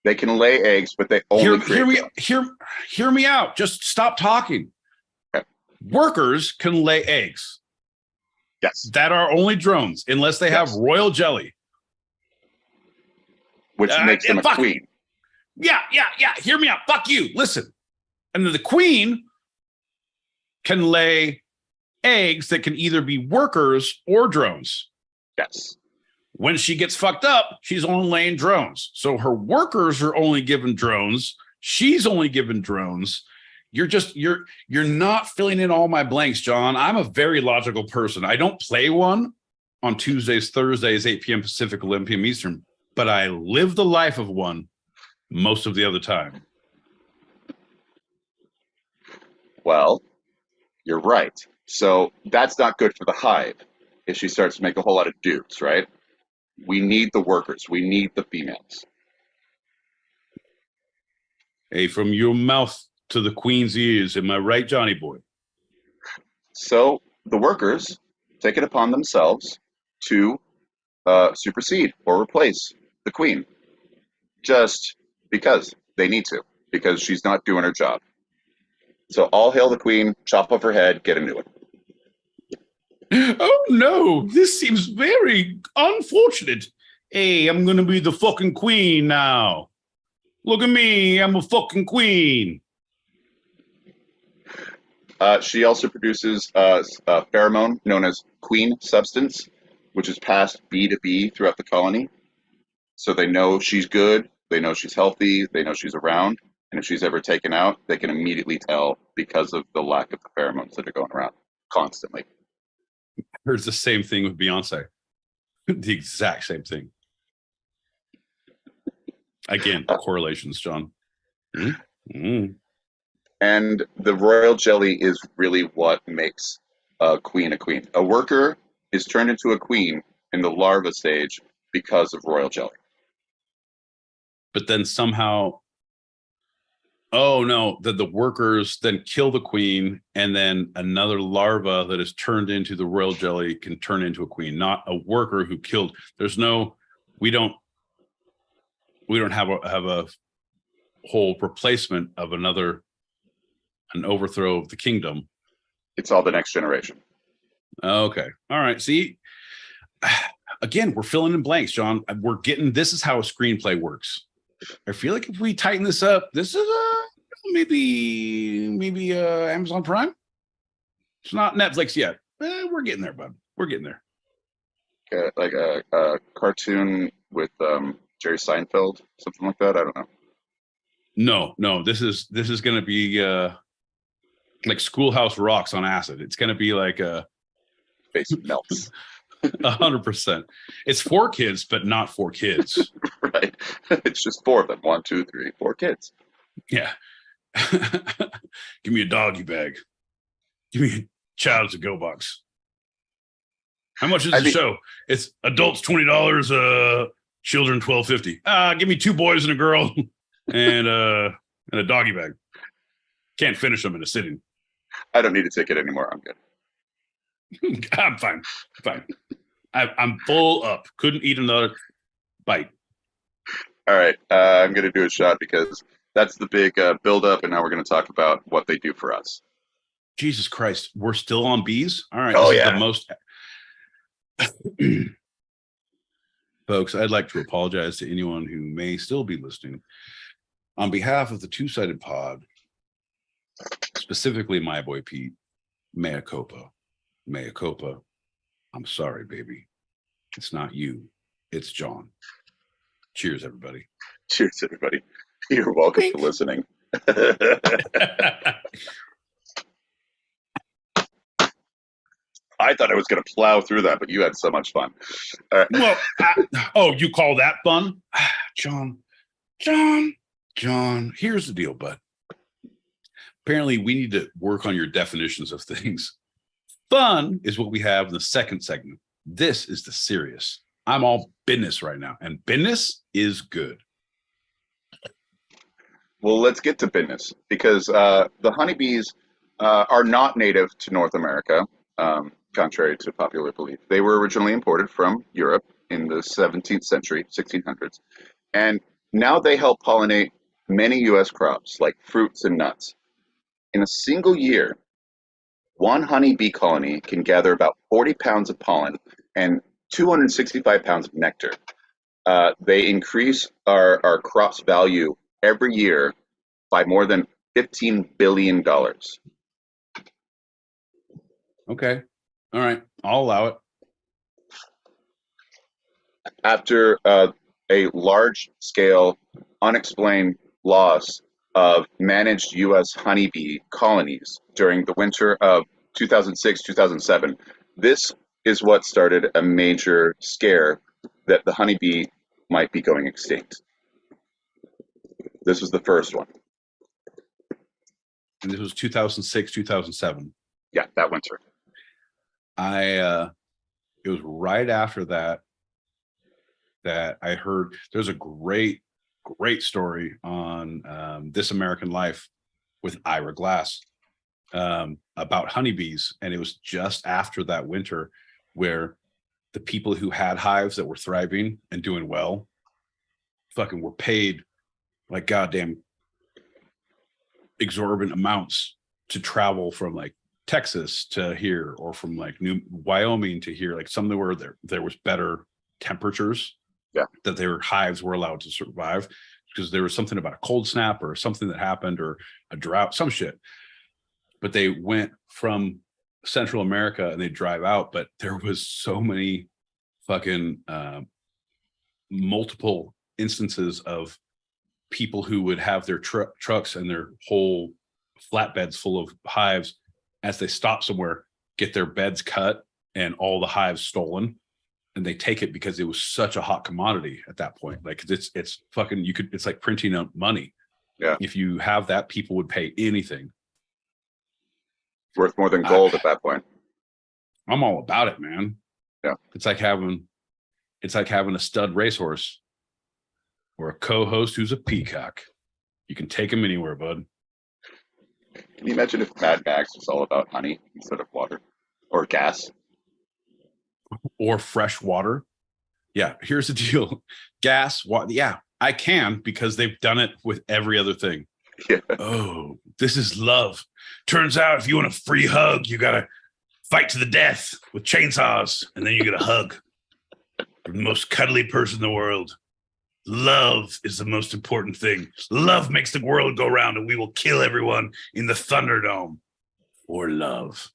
They can lay eggs, but they only hear me out. Just stop talking. Okay. Workers can lay eggs. Yes. That are only drones, unless they have royal jelly. Which makes them a queen. Yeah. Hear me out. Fuck you. Listen. And then the queen can lay eggs that can either be workers or drones. Yes. When she gets fucked up, she's only laying drones. So her workers are only given drones. She's only given drones. You're not filling in all my blanks, John. I'm a very logical person. I don't play one on Tuesdays, Thursdays, 8 p.m. Pacific, 11 p.m. Eastern, but I live the life of one most of the other time. Well, you're right. So that's not good for the hive if she starts to make a whole lot of dudes, right? We need the workers. We need the females. Hey, from your mouth to the queen's ears. Am I right, Johnny boy? So the workers take it upon themselves to supersede or replace the queen just because they need to, because she's not doing her job. So all hail the queen, chop off her head, get a new one. Oh no, this seems very unfortunate. Hey, I'm gonna be the fucking queen now. Look at me, I'm a fucking queen. She also produces a pheromone known as queen substance, which is passed bee to bee throughout the colony. So they know she's good, they know she's healthy, they know she's around, and if she's ever taken out, they can immediately tell because of the lack of the pheromones that are going around constantly. Here's the same thing with Beyonce. The exact same thing. Again, correlations, John. Mm-hmm. And the royal jelly is really what makes a queen a queen. A worker is turned into a queen in the larva stage because of royal jelly. But then somehow, oh no, that the workers then kill the queen, and then another larva that is turned into the royal jelly can turn into a queen, not a worker who killed. There's no, we don't have a whole replacement of an overthrow of the kingdom. It's all the next generation. Okay. All right. See, again, we're filling in blanks, John. We're getting, this is how a screenplay works. I feel like if we tighten this up, this is maybe Amazon Prime. It's not Netflix yet. We're getting there, bud. We're getting there. Like a cartoon with Jerry Seinfeld, something like that. I don't know. No. This is going to be like Schoolhouse Rocks on acid. It's going to be like Face melts. 100%. It's 4 kids, but not 4 kids. Right. It's just 4 of them. 1, 2, 3, 4 kids. Yeah. Give me a doggy bag. Give me a child to go box. How much is the show? It's adults $20, children $12.50. Give me 2 boys and a girl and a doggy bag. Can't finish them in a sitting. I don't need a ticket anymore. I'm good. I'm fine. I'm full up. Couldn't eat another bite. All right. I'm going to do a shot because that's the big build up. And now we're going to talk about what they do for us. Jesus Christ. We're still on bees? All right. Oh, this yeah. is the most. Folks, I'd like to apologize to anyone who may still be listening. On behalf of the Two-Sided Pod, specifically my boy Pete, mea culpa. Mea culpa. I'm sorry, baby. It's not you. It's John. Cheers, everybody. Cheers, everybody. You're welcome for listening. I thought I was going to plow through that, but you had so much fun. All right. Well, you call that fun? John, here's the deal, bud. Apparently, we need to work on your definitions of things. Fun is what we have in the second segment. This is the serious. I'm all business right now, and business is good. Well, let's get to business because the honeybees are not native to North America, contrary to popular belief. They were originally imported from Europe in the 17th century, 1600s, and now they help pollinate many U.S. crops like fruits and nuts. In a single year, one honeybee colony can gather about 40 pounds of pollen and 265 pounds of nectar. They increase our crop's value every year by more than $15 billion. Okay. All right. I'll allow it. After a large-scale, unexplained loss of managed U.S. honeybee colonies during the winter of 2006-2007, this is what started a major scare that the honeybee might be going extinct. This was the first one. And this was 2006, 2007. Yeah, that winter. It was right after that I heard there's a great story on This American Life with Ira Glass about honeybees. And it was just after that winter where the people who had hives that were thriving and doing well fucking were paid like goddamn exorbitant amounts to travel from like Texas to here or from like Wyoming to here, like somewhere where there was better temperatures. Yeah, that their hives were allowed to survive because there was something about a cold snap or something that happened or a drought, some shit. But they went from Central America and they drive out, but there was so many fucking multiple instances of people who would have their trucks and their whole flatbeds full of hives as they stop somewhere, get their beds cut and all the hives stolen. And they take it because it was such a hot commodity at that point. Like it's fucking, it's like printing out money. Yeah. If you have that, people would pay anything. It's worth more than gold at that point. I'm all about it, man. Yeah. It's like having a stud racehorse or a co-host who's a peacock. You can take him anywhere, bud. Can you imagine if Mad Max was all about honey instead of water or gas? Or fresh water. Yeah, here's the deal. Gas, water. Yeah, I can because they've done it with every other thing. Yeah. Oh, this is love. Turns out if you want a free hug, you got to fight to the death with chainsaws, and then you get a hug from the most cuddly person in the world. Love is the most important thing. Love makes the world go round, and we will kill everyone in the Thunderdome for love.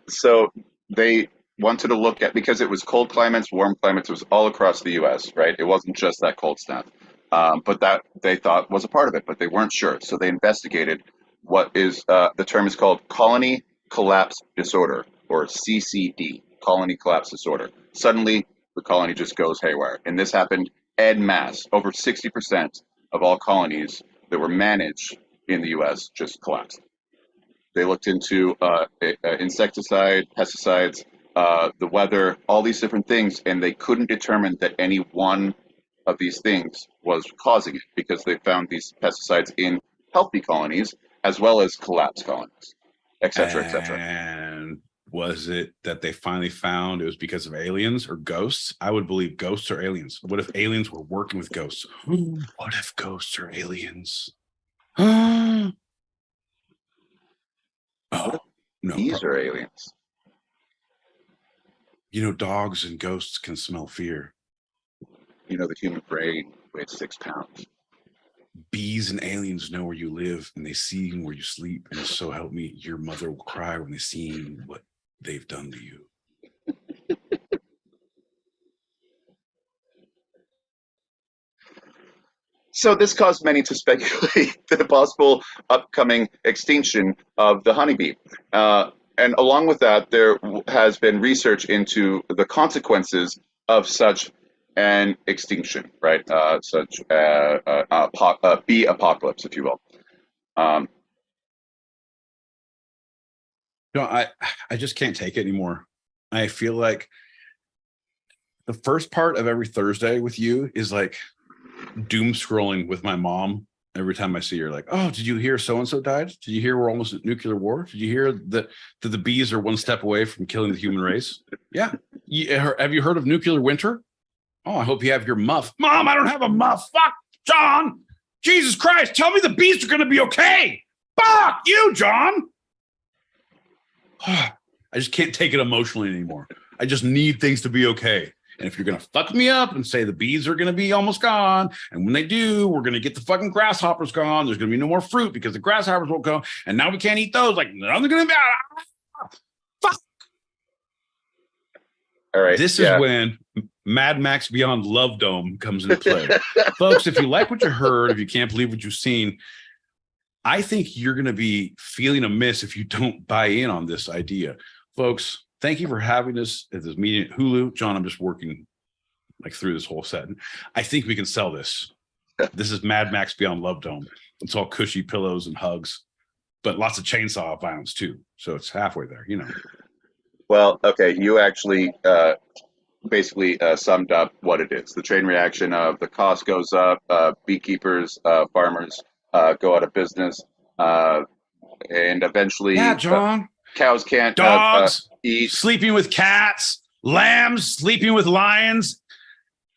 So they wanted to look at, because it was cold climates, warm climates, it was all across the U.S., right? It wasn't just that cold snap. But that they thought was a part of it, but they weren't sure. So they investigated what is, the term is called colony collapse disorder, or CCD, colony collapse disorder. Suddenly, the colony just goes haywire. And this happened en masse. Over 60% of all colonies that were managed in the US just collapsed. They looked into insecticide, pesticides, the weather, all these different things, and they couldn't determine that any one of these things was causing it because they found these pesticides in healthy colonies as well as collapsed colonies, et cetera, et cetera. And was it that they finally found it was because of aliens or ghosts? I would believe ghosts or aliens. What if aliens were working with ghosts? What if ghosts are aliens? Oh, no. These are aliens. You know, dogs and ghosts can smell fear. You know, the human brain weighs 6 pounds. Bees and aliens know where you live and they see where you sleep. And so help me, your mother will cry when they see what they've done to you. So this caused many to speculate the possible upcoming extinction of the honeybee. And along with that, there has been research into the consequences of such an extinction, right? Such a bee apocalypse, if you will. No, I just can't take it anymore. I feel like the first part of every Thursday with you is like doom scrolling with my mom. Every time I see her, like, oh, did you hear so-and-so died? Did you hear we're almost at nuclear war? Did you hear that the bees are one step away from killing the human race? Yeah. Have you heard of nuclear winter? Oh, I hope you have your muff. Mom, I don't have a muff. Fuck, John. Jesus Christ, tell me the bees are going to be okay. Fuck you, John. I just can't take it emotionally anymore. I just need things to be okay. And if you're going to fuck me up and say the bees are going to be almost gone, and when they do, we're going to get the fucking grasshoppers gone, there's going to be no more fruit because the grasshoppers won't go, and now we can't eat those. Like, nothing's going to be. Fuck. All right. This is when Mad Max Beyond Love Dome comes into play. Folks, if you like what you heard, if you can't believe what you've seen, I think you're going to be feeling amiss if you don't buy in on this idea. Folks, thank you for having us at this meeting at Hulu. John, I'm just working like through this whole set. I think we can sell this. This is Mad Max Beyond Love Dome. It's all cushy pillows and hugs, but lots of chainsaw violence too. So it's halfway there, you know. Well, okay, you actually basically summed up what it is. The chain reaction of the cost goes up, beekeepers, farmers go out of business, and eventually John. Cows can't dogs eat. Sleeping with cats, lambs sleeping with lions.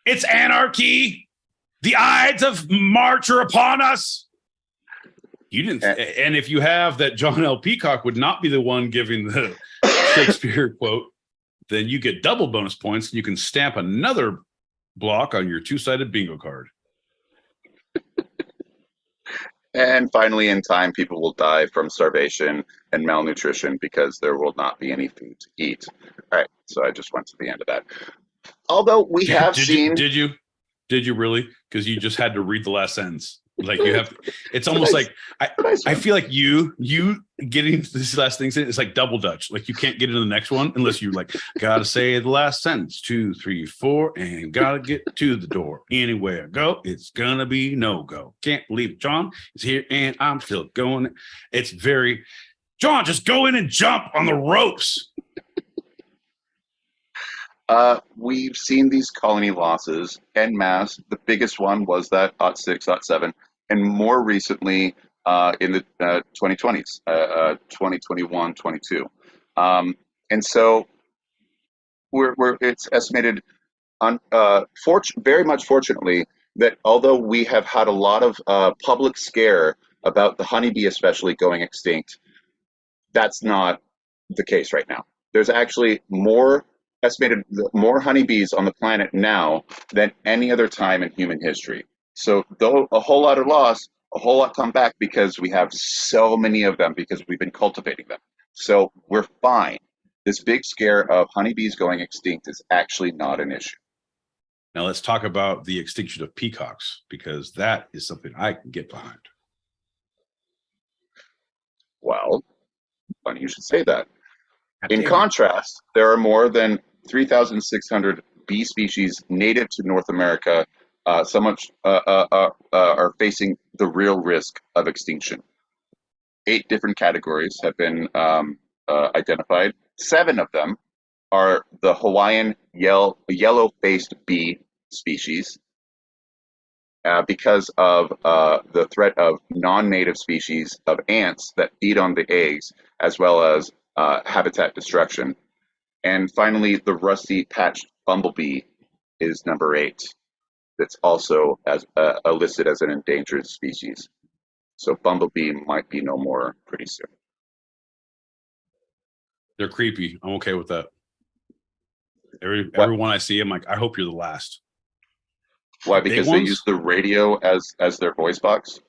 It's anarchy. The Ides of March are upon us. You didn't, and if you have that John L. Peacock would not be the one giving the Shakespeare quote, then you get double bonus points and you can stamp another block on your two-sided bingo card. And finally, in time, people will die from starvation and malnutrition because there will not be any food to eat. All right, so I just went to the end of that. Although we have seen... Did you really? Because you just had to read the last sentence. Like you have, it's almost like I feel like you getting this last thing, it's like double Dutch. Like you can't get into the next one unless you like gotta say the last sentence 2, 3, 4, and gotta get to the door. Anywhere I go, it's gonna be no go. Can't believe John is here and I'm still going. It's very John. Just go in and jump on the ropes. We've seen these colony losses en masse. The biggest one was that 06, 07, and more recently in the 2020s, 2021, 22. And so it's estimated, very much fortunately, that although we have had a lot of public scare about the honeybee especially going extinct, that's not the case right now. There's actually estimated more honeybees on the planet now than any other time in human history. So though a whole lot are lost, a whole lot come back because we have so many of them because we've been cultivating them. So we're fine. This big scare of honeybees going extinct is actually not an issue. Now let's talk about the extinction of peacocks, because that is something I can get behind. Well, funny you should say that. In contrast, there are more than 3,600 bee species native to North America. Some are facing the real risk of extinction. 8 different categories have been identified. 7 of them are the Hawaiian yellow-faced bee species, because of the threat of non-native species of ants that feed on the eggs, as well as habitat destruction. And finally, the rusty-patched bumblebee is number 8. That's also listed as an endangered species. So bumblebee might be no more pretty soon. They're creepy. I'm okay with that. Everyone I see, I'm like, I hope you're the last. Why? Because they use the radio as their voice box?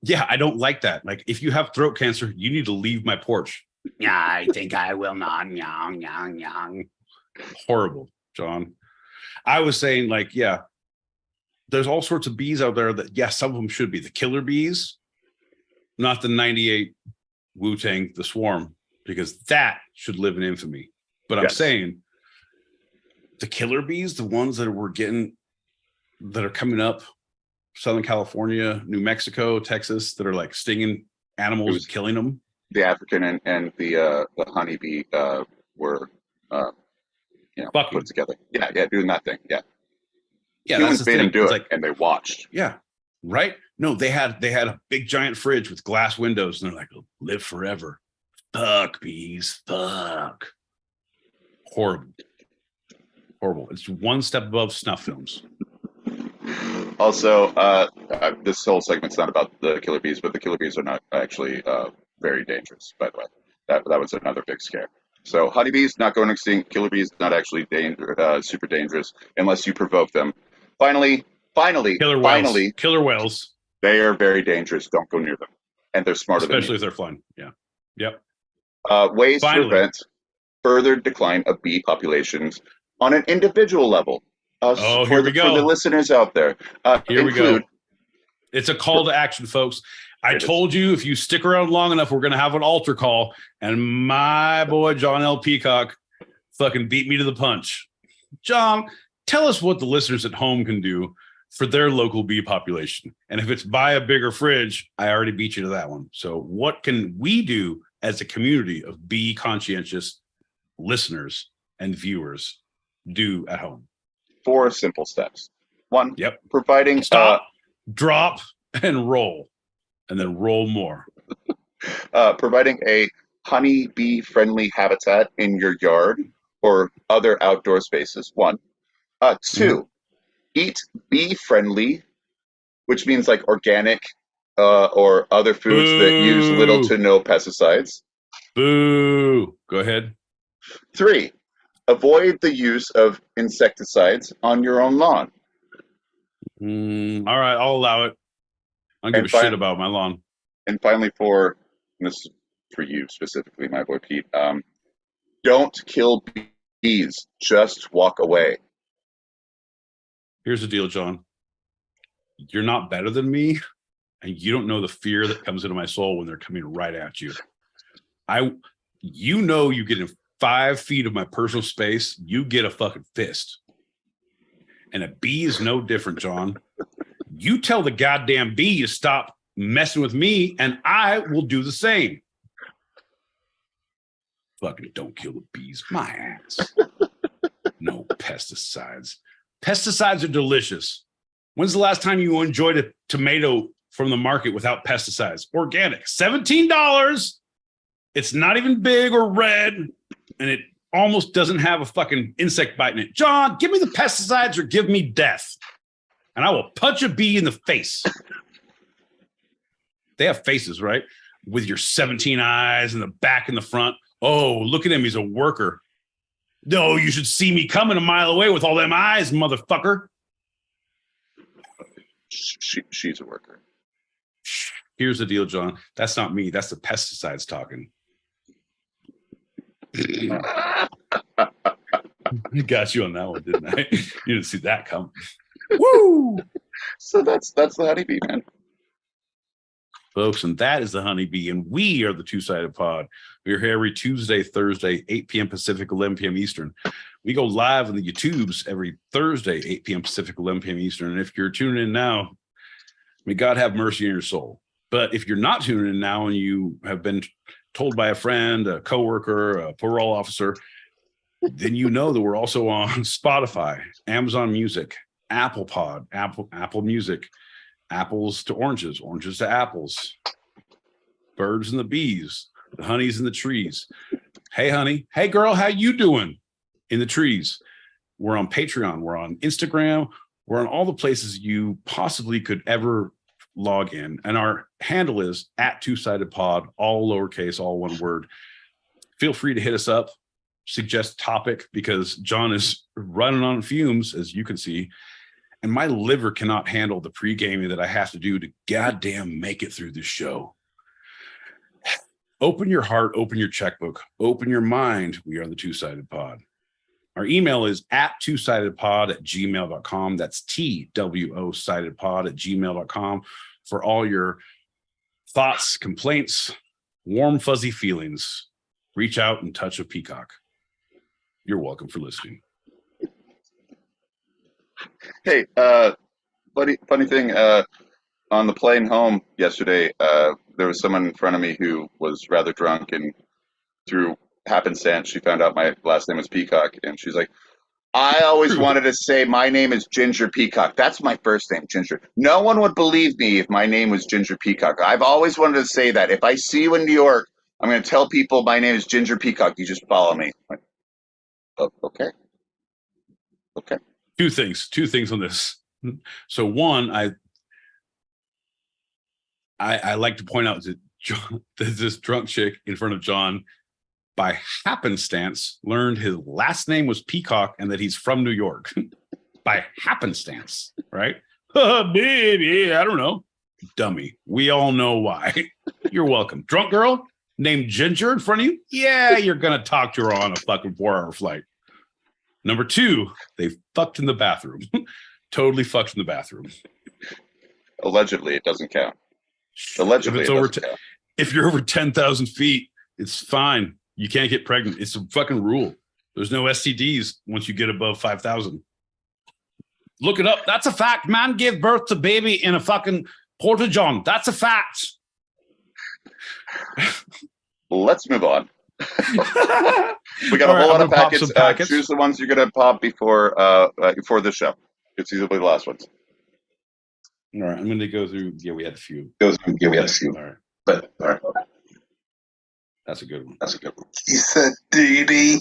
Yeah, I don't like that. Like, if you have throat cancer, you need to leave my porch. Yeah, I think I will not. Nyang, nyang, nyang. Horrible, John. I was saying, like, yeah, there's all sorts of bees out there that, yes, some of them should be the killer bees, not the 98 Wu-Tang, the swarm, because that should live in infamy. But I'm saying the killer bees, the ones that are coming up, Southern California, New Mexico, Texas, that are like stinging animals and killing them. The African and the honeybee were put together. Yeah, doing that thing. Yeah. Humans made them do it, and they watched. Yeah, right. No, they had a big giant fridge with glass windows, and they're like, live forever. Fuck bees, fuck. Horrible. It's one step above snuff films. Also, this whole segment's not about the killer bees, but the killer bees are not actually very dangerous, by the way. That was another big scare. So honeybees not going extinct, killer bees not actually super dangerous unless you provoke them. Finally, killer whales. They are very dangerous. Don't go near them, and they're smarter than you. Especially if they're flying. Yeah. Yep. Ways to prevent further decline of bee populations on an individual level. Here we go. For the listeners out there. Here we go. It's a call to action, folks. I told you if you stick around long enough, we're going to have an altar call. And my boy, John L. Peacock, fucking beat me to the punch. John, tell us what the listeners at home can do for their local bee population. And if it's buy a bigger fridge, I already beat you to that one. So what can we do as a community of bee conscientious listeners and viewers do at home? 4 simple steps. 1, providing stop, drop, and roll, and then roll more. Providing a honeybee friendly habitat in your yard or other outdoor spaces. 1. 2, eat bee friendly, which means like organic or other foods that use little to no pesticides. Boo. Go ahead. 3, avoid the use of insecticides on your own lawn. All right, I'll allow it. I don't give a shit about my lawn. And finally, 4, and this is for you specifically, my boy Pete, don't kill bees. Just walk away. Here's the deal, John. You're not better than me, and you don't know the fear that comes into my soul when they're coming right at you. You get in 5 feet of my personal space, you get a fucking fist. And a bee is no different, John. You tell the goddamn bee to stop messing with me, and I will do the same. Fucking don't kill the bees. My ass. No pesticides. Pesticides are delicious. When's the last time you enjoyed a tomato from the market without pesticides? Organic. $17. It's not even big or red, and it almost doesn't have a fucking insect bite in it. John, give me the pesticides or give me death, and I will punch a bee in the face. They have faces, right? With your 17 eyes in the back and the front. Oh, look at him. He's a worker. No, you should see me coming a mile away with all them eyes, motherfucker. She's a worker. Here's the deal, John. That's not me. That's the pesticides talking. I got you on that one, didn't I? You didn't see that come. Woo! So that's the honeybee, man. folks, and that is the Honeybee, and we are the Two-Sided Pod. We're here every Tuesday, Thursday, 8 p.m. Pacific, 11 p.m. Eastern. We go live on the YouTubes every Thursday, 8 p.m. Pacific, 11 p.m. Eastern. And if you're tuning in now, may God have mercy on your soul. But if you're not tuning in now and you have been told by a friend, a coworker, a parole officer, then you know that we're also on Spotify, Amazon Music, Apple Pod, Apple Music, apples to oranges, oranges to apples, birds and the bees, the honeys in the trees. Hey, honey. Hey, girl. How you doing in the trees? We're on Patreon. We're on Instagram. We're on all the places you possibly could ever log in. And our handle is at Two-Sided Pod, all lowercase, all one word. Feel free to hit us up, suggest topic, because John is running on fumes, as you can see. And my liver cannot handle the pre-gaming that I have to do to goddamn make it through this show. Open your heart, open your checkbook, open your mind. We are the Two-Sided Pod. Our email is at twosidedpod@gmail.com. That's TWO-sidedpod@gmail.com for all your thoughts, complaints, warm, fuzzy feelings. Reach out and touch a peacock. You're welcome for listening. Hey, funny thing, on the plane home yesterday, there was someone in front of me who was rather drunk, and through happenstance, she found out my last name was Peacock, and she's like, I always wanted to say my name is Ginger Peacock. That's my first name, Ginger. No one would believe me if my name was Ginger Peacock. I've always wanted to say that. If I see you in New York, I'm going to tell people my name is Ginger Peacock. You just follow me. Like, oh, okay. Okay. Two things on this. So one, I like to point out that John, this drunk chick in front of John, by happenstance, learned his last name was Peacock and that he's from New York. By happenstance, right? Baby, I don't know. Dummy. We all know why. You're welcome. Drunk girl named Ginger in front of you? Yeah, you're going to talk to her on a fucking 4-hour flight. Number two, they fucked in the bathroom. Totally fucked in the bathroom. Allegedly, it doesn't count. Allegedly, if you're over 10,000 feet, it's fine. You can't get pregnant. It's a fucking rule. There's no STDs once you get above 5,000. Look it up. That's a fact. Man gave birth to baby in a fucking porta-john. That's a fact. Let's move on. We got a whole lot of packets. Choose the ones you're going to pop before this show. It's usually the last ones. All right, I'm going to go through. Yeah, we had a few. All right. But all right. That's a good one. You said duty.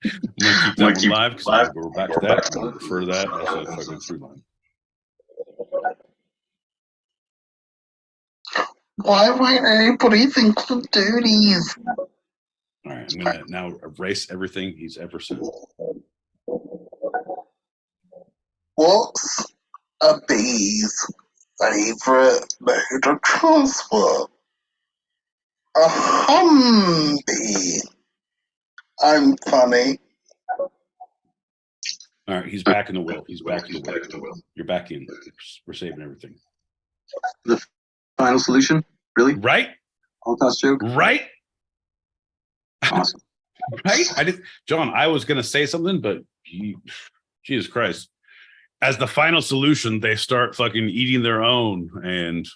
I'm going to keep that one live because I'm going to go back to that. I'm going to refer to that as a fucking through line. Why won't anybody think of duties? All right, I'm going to now erase everything he's ever said. What's a bee's favorite mode of transport? A Honeybee. I'm funny. All right, he's back in the will. You're back in. We're saving everything. The final solution? Really? Right? Holocaust joke? Right? Awesome. Right? John, I was going to say something, but Jesus Christ. As the final solution, they start fucking eating their own and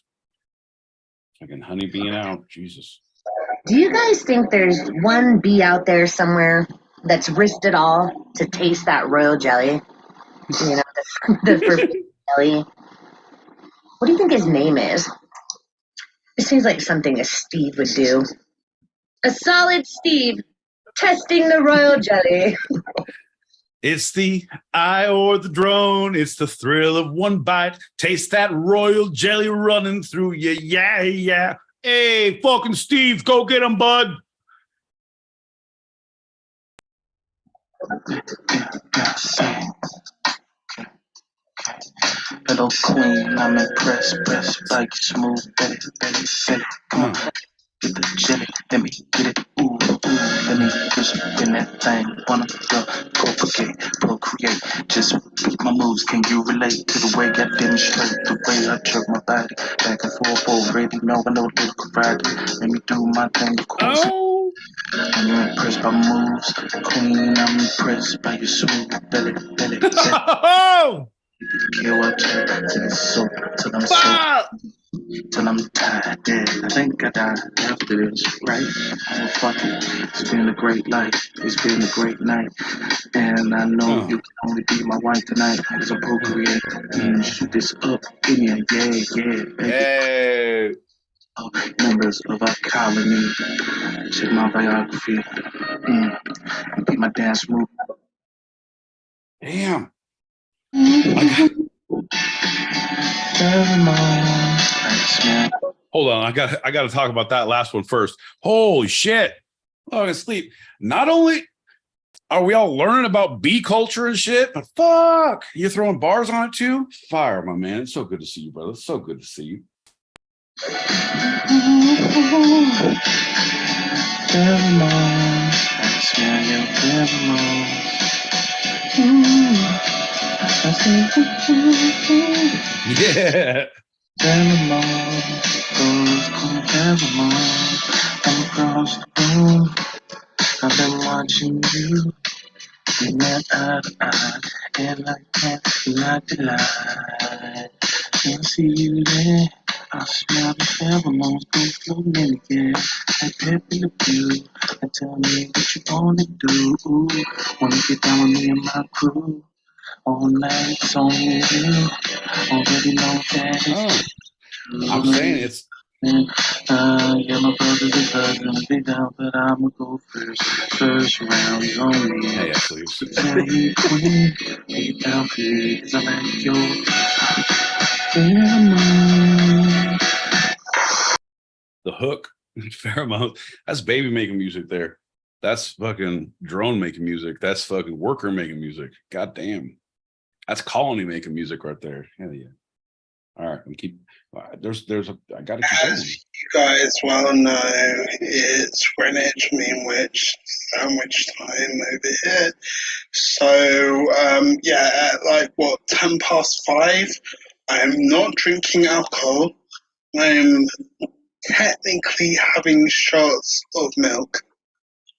fucking honeybeeing out. Jesus. Do you guys think there's one bee out there somewhere that's risked it all to taste that royal jelly? You know, the forbidden jelly. What do you think his name is? It seems like something a Steve would do. A solid Steve testing the royal jelly. It's the eye or the drone. It's the thrill of one bite. Taste that royal jelly running through you. Yeah, yeah. Hey, fucking Steve, go get him, bud. Little queen, I'm impressed. Breast spike smooth, belly. Come on, get the jelly, let me get it. Ooh, Let me push in that thing. Wanna go forget, procreate. Just beat my moves. Can you relate to the way I demonstrate? The way I jerk my body back and forth already. Know I know the karate. Let me do my thing, of course. Oh. I'm impressed by moves. Queen, I'm impressed by your smooth belly. Oh. Kill a check to the soul, till I'm till I'm tired, dead. I think I died after this, right? Oh, fuck it. It's been a great life. It's been a great night. And I know you can only be my wife tonight. As I procreate and shoot this up in you. Yeah, baby. Hey. Members of our colony. Check my biography. And beat my dance move. Damn. Hold on, I got to talk about that last one first. Holy shit! Oh, I can sleep. Not only are we all learning about bee culture and shit, but fuck, you're throwing bars on it too. Fire, my man. It's so good to see you, brother. It's so good to see you. Yeah. I've been watching you. We met eye to eye, and I can't deny the light. Can't see you there. I smell the pheromones go floating in the air. Like pepper the view. And tell me what you wanna do. Wanna get down with me and my crew. All night, it's only you. Already know that it's I'm saying it's. Yeah, my brothers and cousins gonna be down, but I'ma go first. First round is on me. Hey, please. Tell me, queen, be down for me, 'cause I like your pheromone. The hook, pheromone. That's baby making music there. That's fucking drone making music. That's fucking worker making music. God damn. That's colony making music right there. Hell yeah. All right, we keep. I got to keep going. As you guys well know, it's Greenwich Mean Witch sandwich time over here. So, yeah, at like 5:10, I'm not drinking alcohol. I'm technically having shots of milk,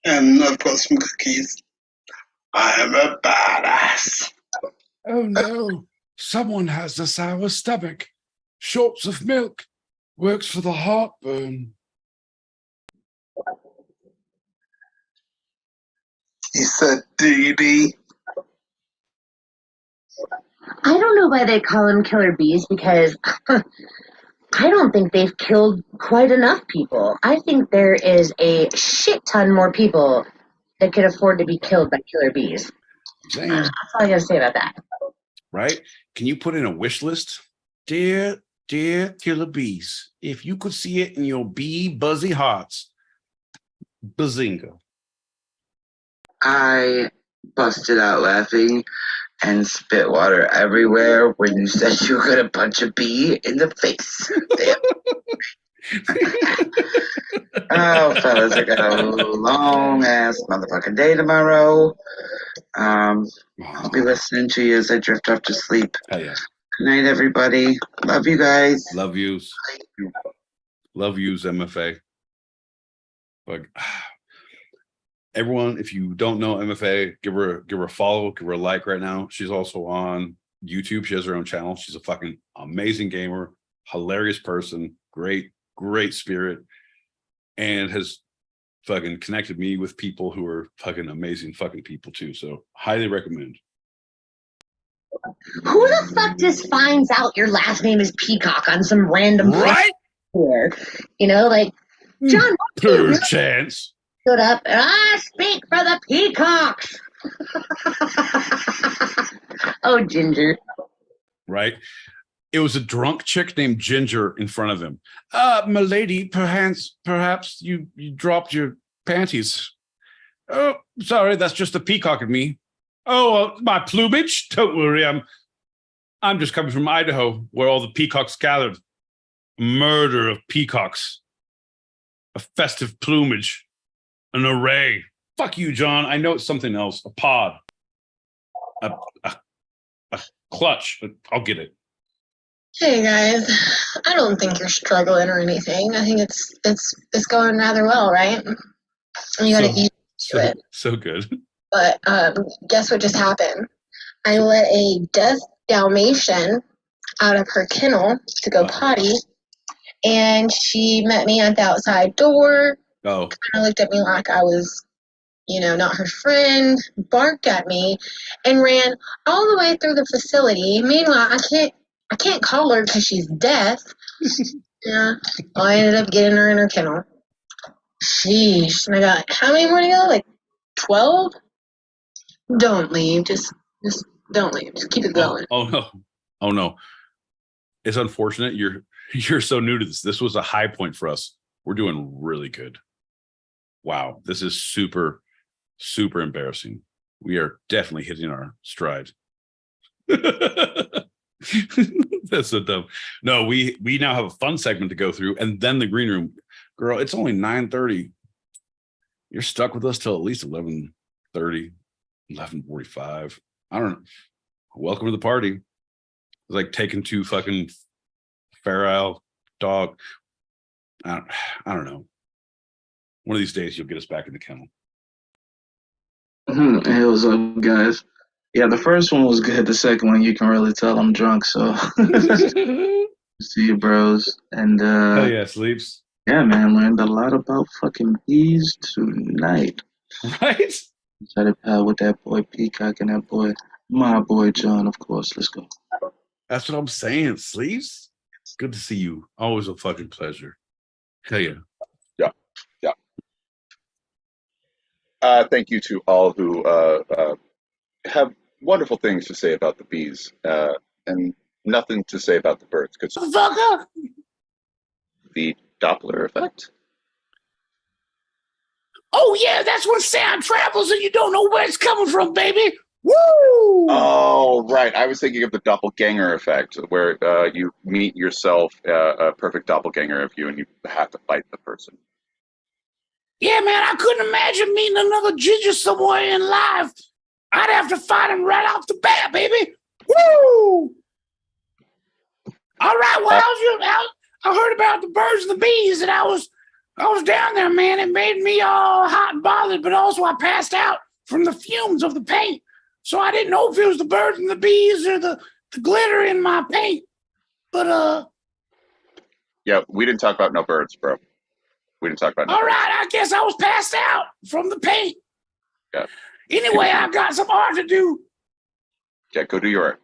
and I've got some cookies. I am a badass. Oh no, someone has a sour stomach. Shots of milk works for the heartburn. You said DD. I don't know why they call them killer bees because I don't think they've killed quite enough people. I think there is a shit ton more people that could afford to be killed by killer bees. That's all I gotta say about that. Right? Can you put in a wish list? Dear killer bees, if you could see it in your bee buzzy hearts, bazinga. I busted out laughing and spit water everywhere when you said you were gonna punch a bee in the face. Oh, fellas, I got a long ass motherfucking day tomorrow. I'll be listening to you as I drift off to sleep. Hell yeah. Good night, everybody. Love you guys. Love yous. Love yous, MFA. But everyone, if you don't know MFA, give her a follow, give her a like right now. She's also on YouTube. She has her own channel. She's a fucking amazing gamer, hilarious person, great spirit, and has fucking connected me with people who are fucking amazing fucking people too. So highly recommend. Who the fuck just finds out your last name is Peacock on some random right here? You know, like John. Per chance. Stood up and I speak for the peacocks. Oh, Ginger. Right. It was a drunk chick named Ginger in front of him. Milady, perhaps you dropped your panties. Oh, sorry, that's just the peacock in me. Oh, my plumage? Don't worry, I'm just coming from Idaho, where all the peacocks gathered. Murder of peacocks. A festive plumage. An array. Fuck you, John. I know it's something else. A pod. A clutch. I'll get it. Hey guys, I don't think you're struggling or anything. I think it's going rather well, right? You got to eat to it. So good. But guess what just happened? I let a deaf Dalmatian out of her kennel to go potty, and she met me at the outside door. Oh. Kind of looked at me like I was, not her friend. Barked at me, and ran all the way through the facility. Meanwhile, I can't call her because she's deaf. Yeah, I ended up getting her in her kennel. Sheesh. And I got, how many more to go? Like 12? Don't leave. Just don't leave. Just keep it going. Oh no. It's unfortunate. You're so new to this. This was a high point for us. We're doing really good. Wow. This is super, super embarrassing. We are definitely hitting our stride. That's so dumb. No, we now have a fun segment to go through, and then the green room. Girl, it's only 9:30. You're stuck with us till at least 11:30, 11:45. I don't know. Welcome to the party. It's like taking two fucking feral dog. I don't know. One of these days you'll get us back in the kennel. Hey, what's up, guys? Yeah, the first one was good. The second one, you can really tell I'm drunk. So see you, bros. And hell yeah, sleeps. Yeah, man, learned a lot about fucking bees tonight. Right? Started with that boy Peacock and that boy, my boy John, of course. Let's go. That's what I'm saying. Sleeps. It's good to see you. Always a fucking pleasure. Hell yeah. Thank you to all who have wonderful things to say about the bees and nothing to say about the birds. Because the Doppler effect. Oh yeah, that's when sound travels and you don't know where it's coming from, baby. Woo! Oh, right. I was thinking of the doppelganger effect, where you meet yourself, a perfect doppelganger of you, and you have to fight the person. Yeah, man, I couldn't imagine meeting another ginger somewhere in life. I'd have to fight him right off the bat, baby. Woo! All right, well, I heard about the birds and the bees, and I was down there, man. It made me all hot and bothered, but also I passed out from the fumes of the paint. So I didn't know if it was the birds and the bees or the glitter in my paint. But yeah, we didn't talk about no birds, bro. We didn't talk about no all birds. right, I guess I was passed out from the paint. Yeah. Anyway, I've got some art to do. Yeah, go do your art.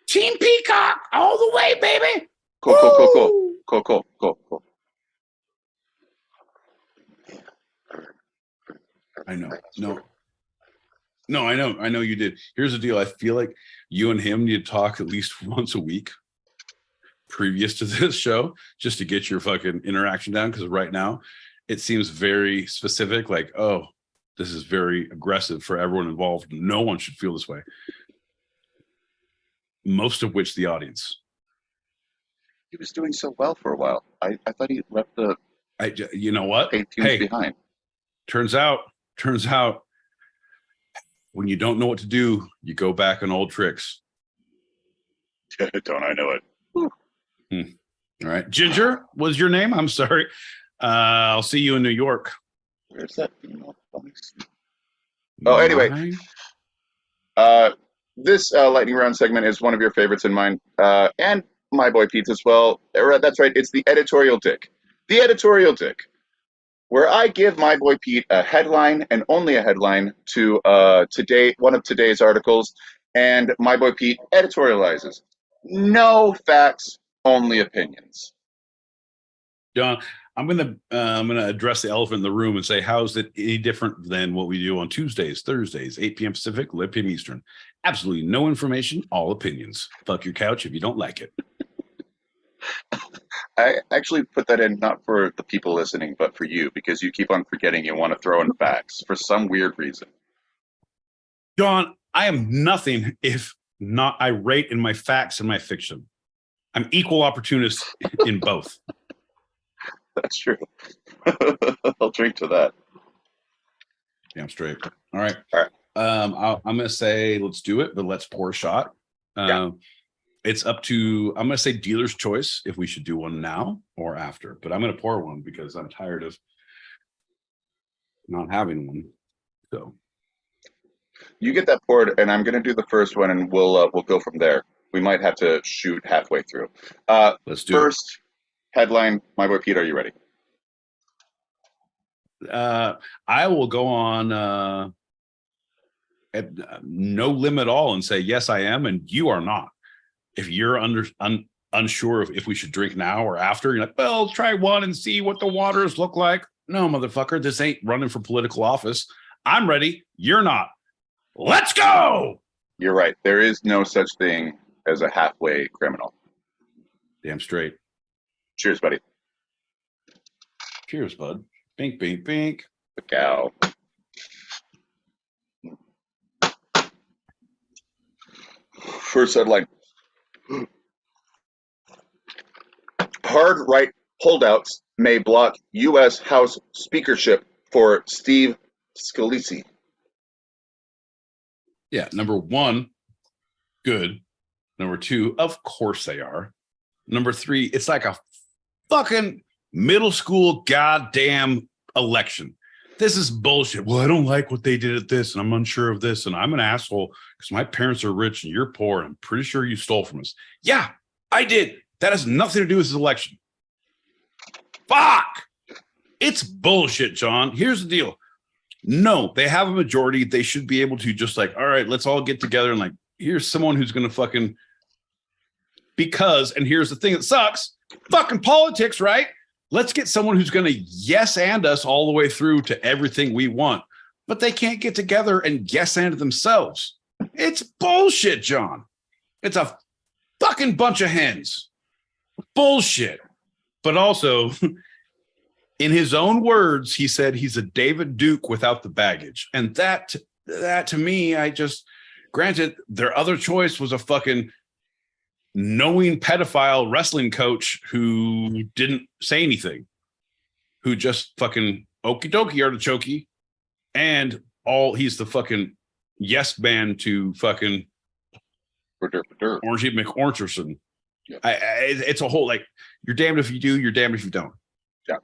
Team Peacock all the way, baby. Cool. I know. No, I know you did. Here's the deal. I feel like you and him need to talk at least once a week previous to this show, just to get your fucking interaction down. Because right now it seems very specific. Like, oh, this is very aggressive for everyone involved. No one should feel this way. Most of which the audience. He was doing so well for a while. I thought he left the. You know what? Paint fumes behind. Turns out, when you don't know what to do, you go back on old tricks. Don't I know it? All right. Ginger was your name? I'm sorry. I'll see you in New York. Where's that female voice? Oh, anyway. This lightning round segment is one of your favorites and mine, and my boy Pete's as well. That's right. It's the editorial dick. The editorial dick, where I give my boy Pete a headline and only a headline to one of today's articles, and my boy Pete editorializes. No facts, only opinions. John, I'm gonna address the elephant in the room and say, how is it any different than what we do on Tuesdays, Thursdays, 8 p.m. Pacific, 11 p.m. Eastern? Absolutely no information, all opinions. Fuck your couch if you don't like it. I actually put that in not for the people listening, but for you, because you keep on forgetting you want to throw in facts for some weird reason. John, I am nothing if not irate in my facts and my fiction. I'm equal opportunist in both. That's true. I'll drink to that. Damn straight. All right. All right. I'm gonna say let's do it, but let's pour a shot. It's up to, I'm gonna say dealer's choice if we should do one now or after, but I'm gonna pour one because I'm tired of not having one. So you get that poured, and I'm gonna do the first one, and we'll go from there. We might have to shoot halfway through. Let's do first headline. My boy Pete, are you ready? I will go on at no limit at all and say yes, I am, and you are not. If you're unsure if we should drink now or after, you're like, well, try one and see what the waters look like. No, motherfucker, this ain't running for political office. I'm ready. You're not. Let's go. You're right. There is no such thing as a halfway criminal. Damn straight. Cheers, buddy. Cheers, bud. Bink, bink, bink. The cow. First headline. Hard right holdouts may block U.S. House speakership for Steve Scalise. Yeah, number one, good. Number two, of course they are. Number three, it's like a fucking middle school goddamn election. This is bullshit. Well, I don't like what they did at this, and I'm unsure of this, and I'm an asshole because my parents are rich and you're poor, and I'm pretty sure you stole from us. Yeah, I did. That has nothing to do with this election. Fuck! It's bullshit, John. Here's the deal. No, they have a majority. They should be able to just like, all right, let's all get together and like, here's someone who's going to fucking, because, and here's the thing that sucks, fucking politics, right? Let's get someone who's going to yes and us all the way through to everything we want, but they can't get together and yes and themselves. It's bullshit, John. It's a fucking bunch of hens. Bullshit. But also, in his own words, he said he's a David Duke without the baggage. And that to me, granted, their other choice was a fucking knowing pedophile wrestling coach who didn't say anything, who just fucking okie dokie artichokey, and he's the fucking yes man to fucking Orangey McOrangerson. Yep. It's a whole, like, you're damned if you do, you're damned if you don't. Yeah.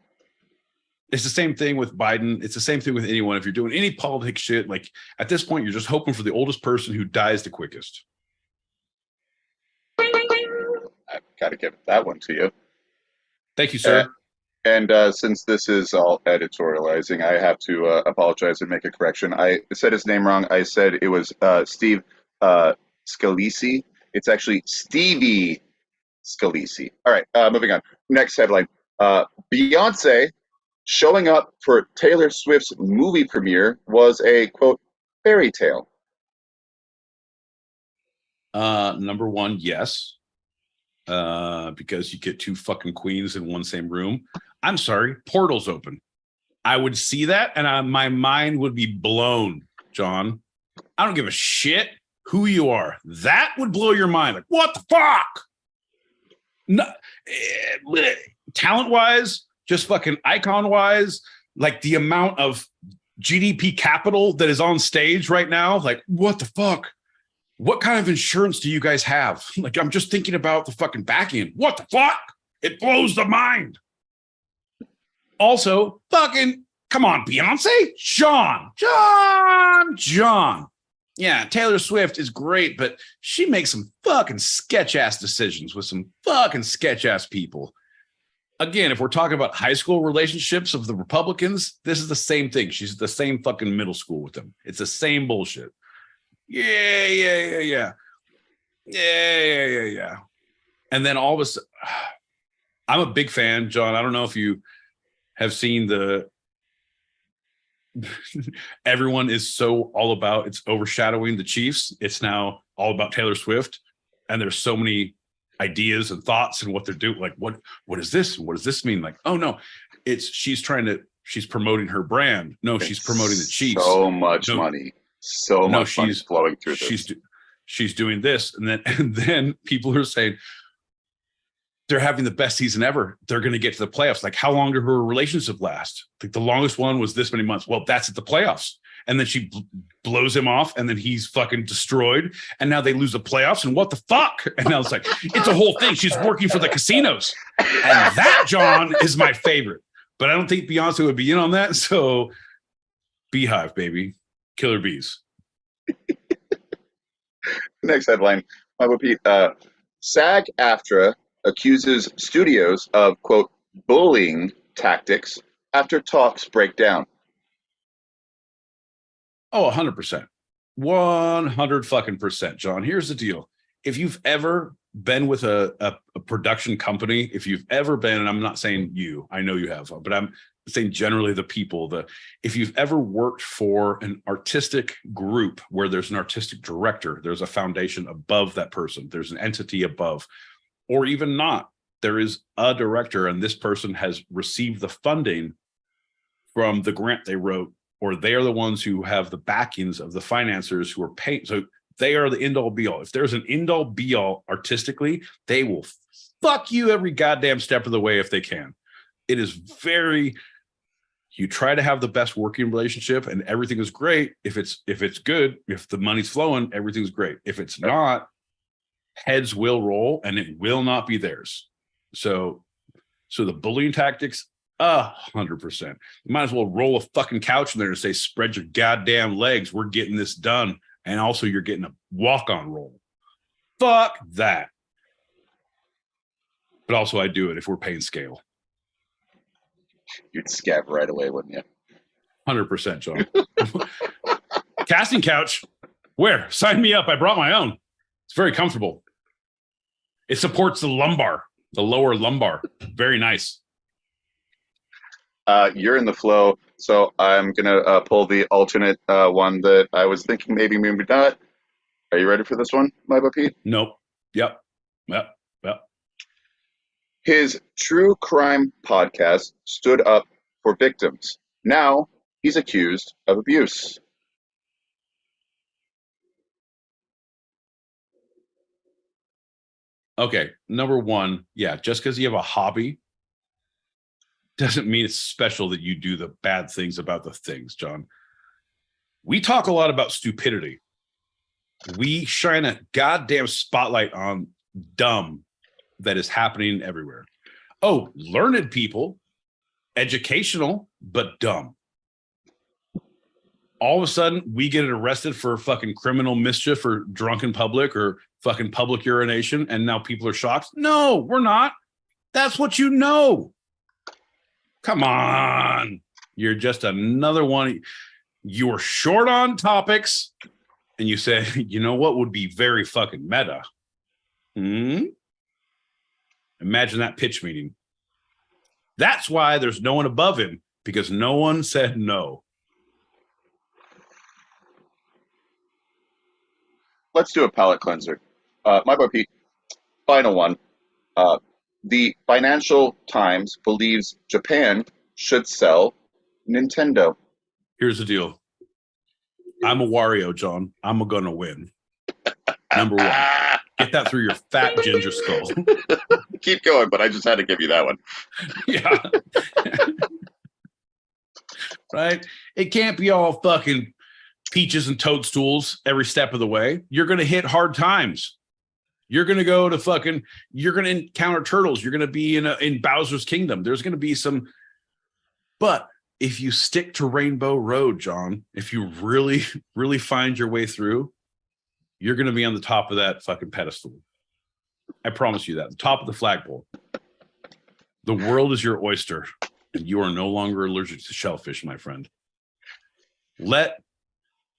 It's the same thing with Biden. It's the same thing with anyone. If you're doing any politics shit, like at this point, you're just hoping for the oldest person who dies the quickest. I've got to give that one to you. Thank you, sir. And since this is all editorializing, I have to apologize and make a correction. I said his name wrong. I said it was Steve Scalise. It's actually Stevie Scalise. All right, moving on. Next headline. Beyonce showing up for Taylor Swift's movie premiere was a, quote, fairy tale. Number one, yes. Because you get two fucking queens in one same room. I'm sorry, portal's open. I would see that and my mind would be blown, John. I don't give a shit who you are. That would blow your mind. Like, what the fuck? No, talent-wise, just fucking icon-wise, like the amount of GDP capital that is on stage right now, like, what the fuck? What kind of insurance do you guys have? Like, I'm just thinking about the fucking back end. What the fuck? It blows the mind. Also, fucking, come on, Beyonce? John. Yeah, Taylor Swift is great, but she makes some fucking sketch-ass decisions with some fucking sketch-ass people. Again, if we're talking about high school relationships of the Republicans, this is the same thing. She's the same fucking middle school with them. It's the same bullshit. Yeah. And then all of a sudden, I'm a big fan, John. I don't know if you have seen everyone is so all about, it's overshadowing the Chiefs. It's now all about Taylor Swift. And there's so many ideas and thoughts and what they're doing. Like, what is this? What does this mean? Like, oh no, she's promoting her brand. No, she's promoting the Chiefs. So much money. So much money flowing through this. She's doing this. And then people are saying they're having the best season ever. They're going to get to the playoffs. Like, how long did her relationship last? Like, the longest one was this many months. Well, that's at the playoffs. and then she blows him off, and then he's fucking destroyed, and now they lose the playoffs, and what the fuck? And I was like, it's a whole thing. She's working for the casinos, and that, John, is my favorite. But I don't think Beyonce would be in on that. So, Beehive, baby, killer bees. Next headline: SAG-AFTRA accuses studios of, quote, bullying tactics after talks break down. Oh, 100%. 100 fucking percent, John. Here's the deal. If you've ever been with a production company, if you've ever been, and I'm not saying you, I know you have, but I'm saying generally the people, if you've ever worked for an artistic group where there's an artistic director, there's a foundation above that person, there's an entity above, or even not, there is a director and this person has received the funding from the grant they wrote, or they are the ones who have the backings of the financiers who are paying. So they are the end all be all. If there's an end all be all artistically, they will fuck you every goddamn step of the way if they can. It is very, you try to have the best working relationship and everything is great. If it's good, if the money's flowing, everything's great. If it's not, heads will roll and it will not be theirs. So the bullying tactics, 100%. You might as well roll a fucking couch in there and say, spread your goddamn legs. We're getting this done. And also you're getting a walk-on role. Fuck that. But also I do it if we're paying scale. You'd scab right away, wouldn't you? 100%, John. Casting couch. Where? Sign me up. I brought my own. It's very comfortable. It supports the lumbar, the lower lumbar. Very nice. You're in the flow, so I'm gonna pull the alternate one that I was thinking maybe not. Are you ready for this one, my boy Pete? Nope. Yep. His true crime podcast stood up for victims. Now he's accused of abuse. Okay, number one, yeah, just because you have a hobby doesn't mean it's special that you do the bad things about the things, John. We talk a lot about stupidity. We shine a goddamn spotlight on dumb that is happening everywhere. Oh, learned people, educational, but dumb. All of a sudden, we get arrested for fucking criminal mischief or drunken public or fucking public urination, and now people are shocked. No, we're not. That's what you know. Come on. You're just another one. You're short on topics, and you say, you know what would be very fucking meta? Imagine that pitch meeting. That's why there's no one above him, because no one said no. Let's do a palate cleanser. My boy Pete, final one. The Financial Times believes Japan should sell Nintendo. Here's the deal. I'm a Wario, John. I'm gonna win. Number one. Get that through your fat ginger skull. Keep going, but I just had to give you that one. Yeah. Right? It can't be all fucking peaches and toadstools every step of the way. You're going to hit hard times. You're going to go to fucking, you're going to encounter turtles. You're going to be in Bowser's Kingdom. There's going to be some, but if you stick to Rainbow Road, John, if you really, really find your way through, you're going to be on the top of that fucking pedestal. I promise you that. The top of the flagpole. The world is your oyster, and you are no longer allergic to shellfish, my friend. Let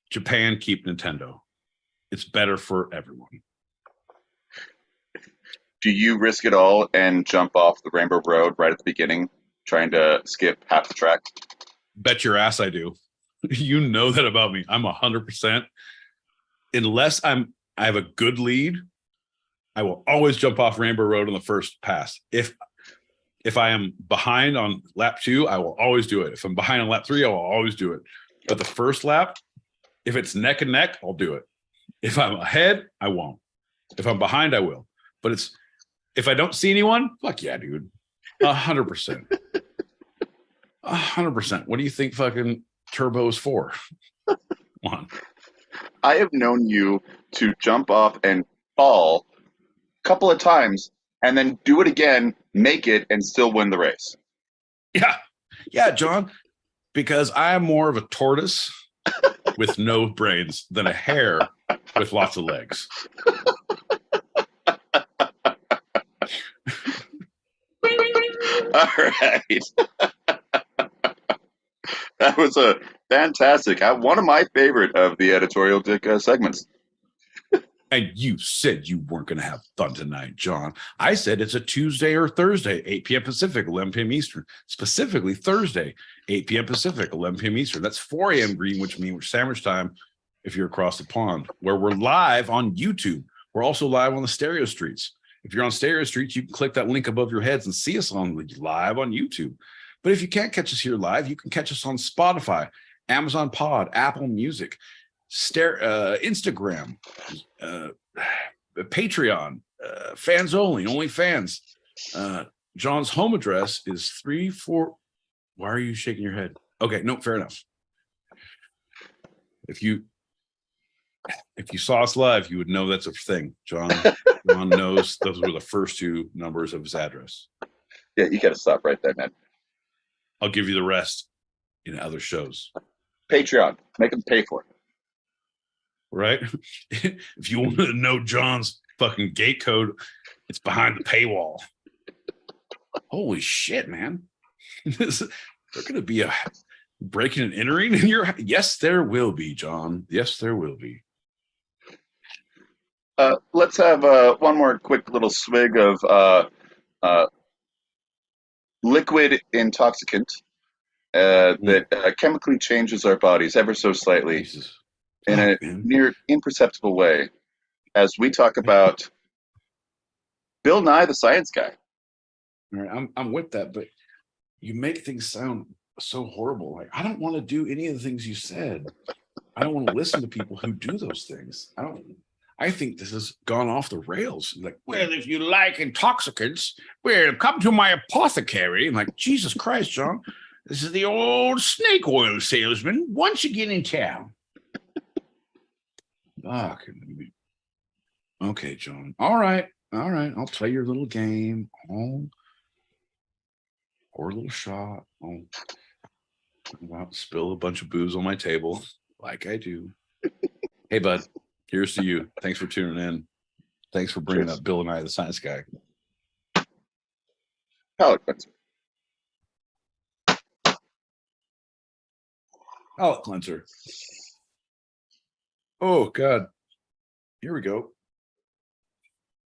Japan keep Nintendo. It's better for everyone. Do you risk it all and jump off the Rainbow Road right at the beginning, trying to skip half the track? Bet your ass I do. You know that about me. I'm 100%. Unless I have a good lead, I will always jump off Rainbow Road on the first pass. If I am behind on lap 2, I will always do it. If I'm behind on lap 3, I will always do it. But the first lap, if it's neck and neck, I'll do it. If I'm ahead, I won't. If I'm behind, I will. But if I don't see anyone, fuck yeah, dude. 100%. 100%. What do you think fucking turbo is for? Come on. I have known you to jump off and fall a couple of times and then do it again, make it, and still win the race. Yeah. Yeah, John, because I am more of a tortoise with no brains than a hare with lots of legs. All right. That was a fantastic. One of my favorite of the editorial dick segments. And you said you weren't going to have fun tonight, John. I said it's a Tuesday or Thursday, 8 p.m. Pacific, 11 p.m. Eastern. Specifically Thursday, 8 p.m. Pacific, 11 p.m. Eastern. That's 4 a.m. Greenwich Mean Sandwich time if you're across the pond, where we're live on YouTube. We're also live on the Stereo Streets. If you're on Stereo Streets, you can click that link above your heads and see us live on YouTube. But if you can't catch us here live, you can catch us on Spotify, Amazon Pod, Apple Music, Instagram, Patreon, fans only fans. John's home address is 34. Why are you shaking your head? Okay, no, fair enough. If you saw us live, you would know that's a thing. John knows those were the first two numbers of his address. Yeah, you got to stop right there, man. I'll give you the rest in other shows. Patreon, make them pay for it. Right? If you want to know John's fucking gate code, it's behind the paywall. Holy shit, man. There's going to be a breaking and entering in your... Yes, there will be, John. Yes, there will be. Let's have one more quick little swig of liquid intoxicant that chemically changes our bodies ever so slightly. Jesus. In a near imperceptible way, as we talk about Bill Nye the Science Guy. All right, I'm with that, but you make things sound so horrible. Like, I don't want to do any of the things you said. I don't want to listen to people who do those things. I think this has gone off the rails. Like, well, if you like intoxicants, well, come to my apothecary. I'm like, Jesus Christ, John, this is the old snake oil salesman. Once you get in town. Okay, John. All right. I'll play your little game. Pour a little shot. I'll spill a bunch of booze on my table, like I do. Hey, bud. Here's to you. Thanks for tuning in. Thanks for bringing up Bill Nye the Science Guy. Palate cleanser. Palate cleanser. Oh, God. Here we go.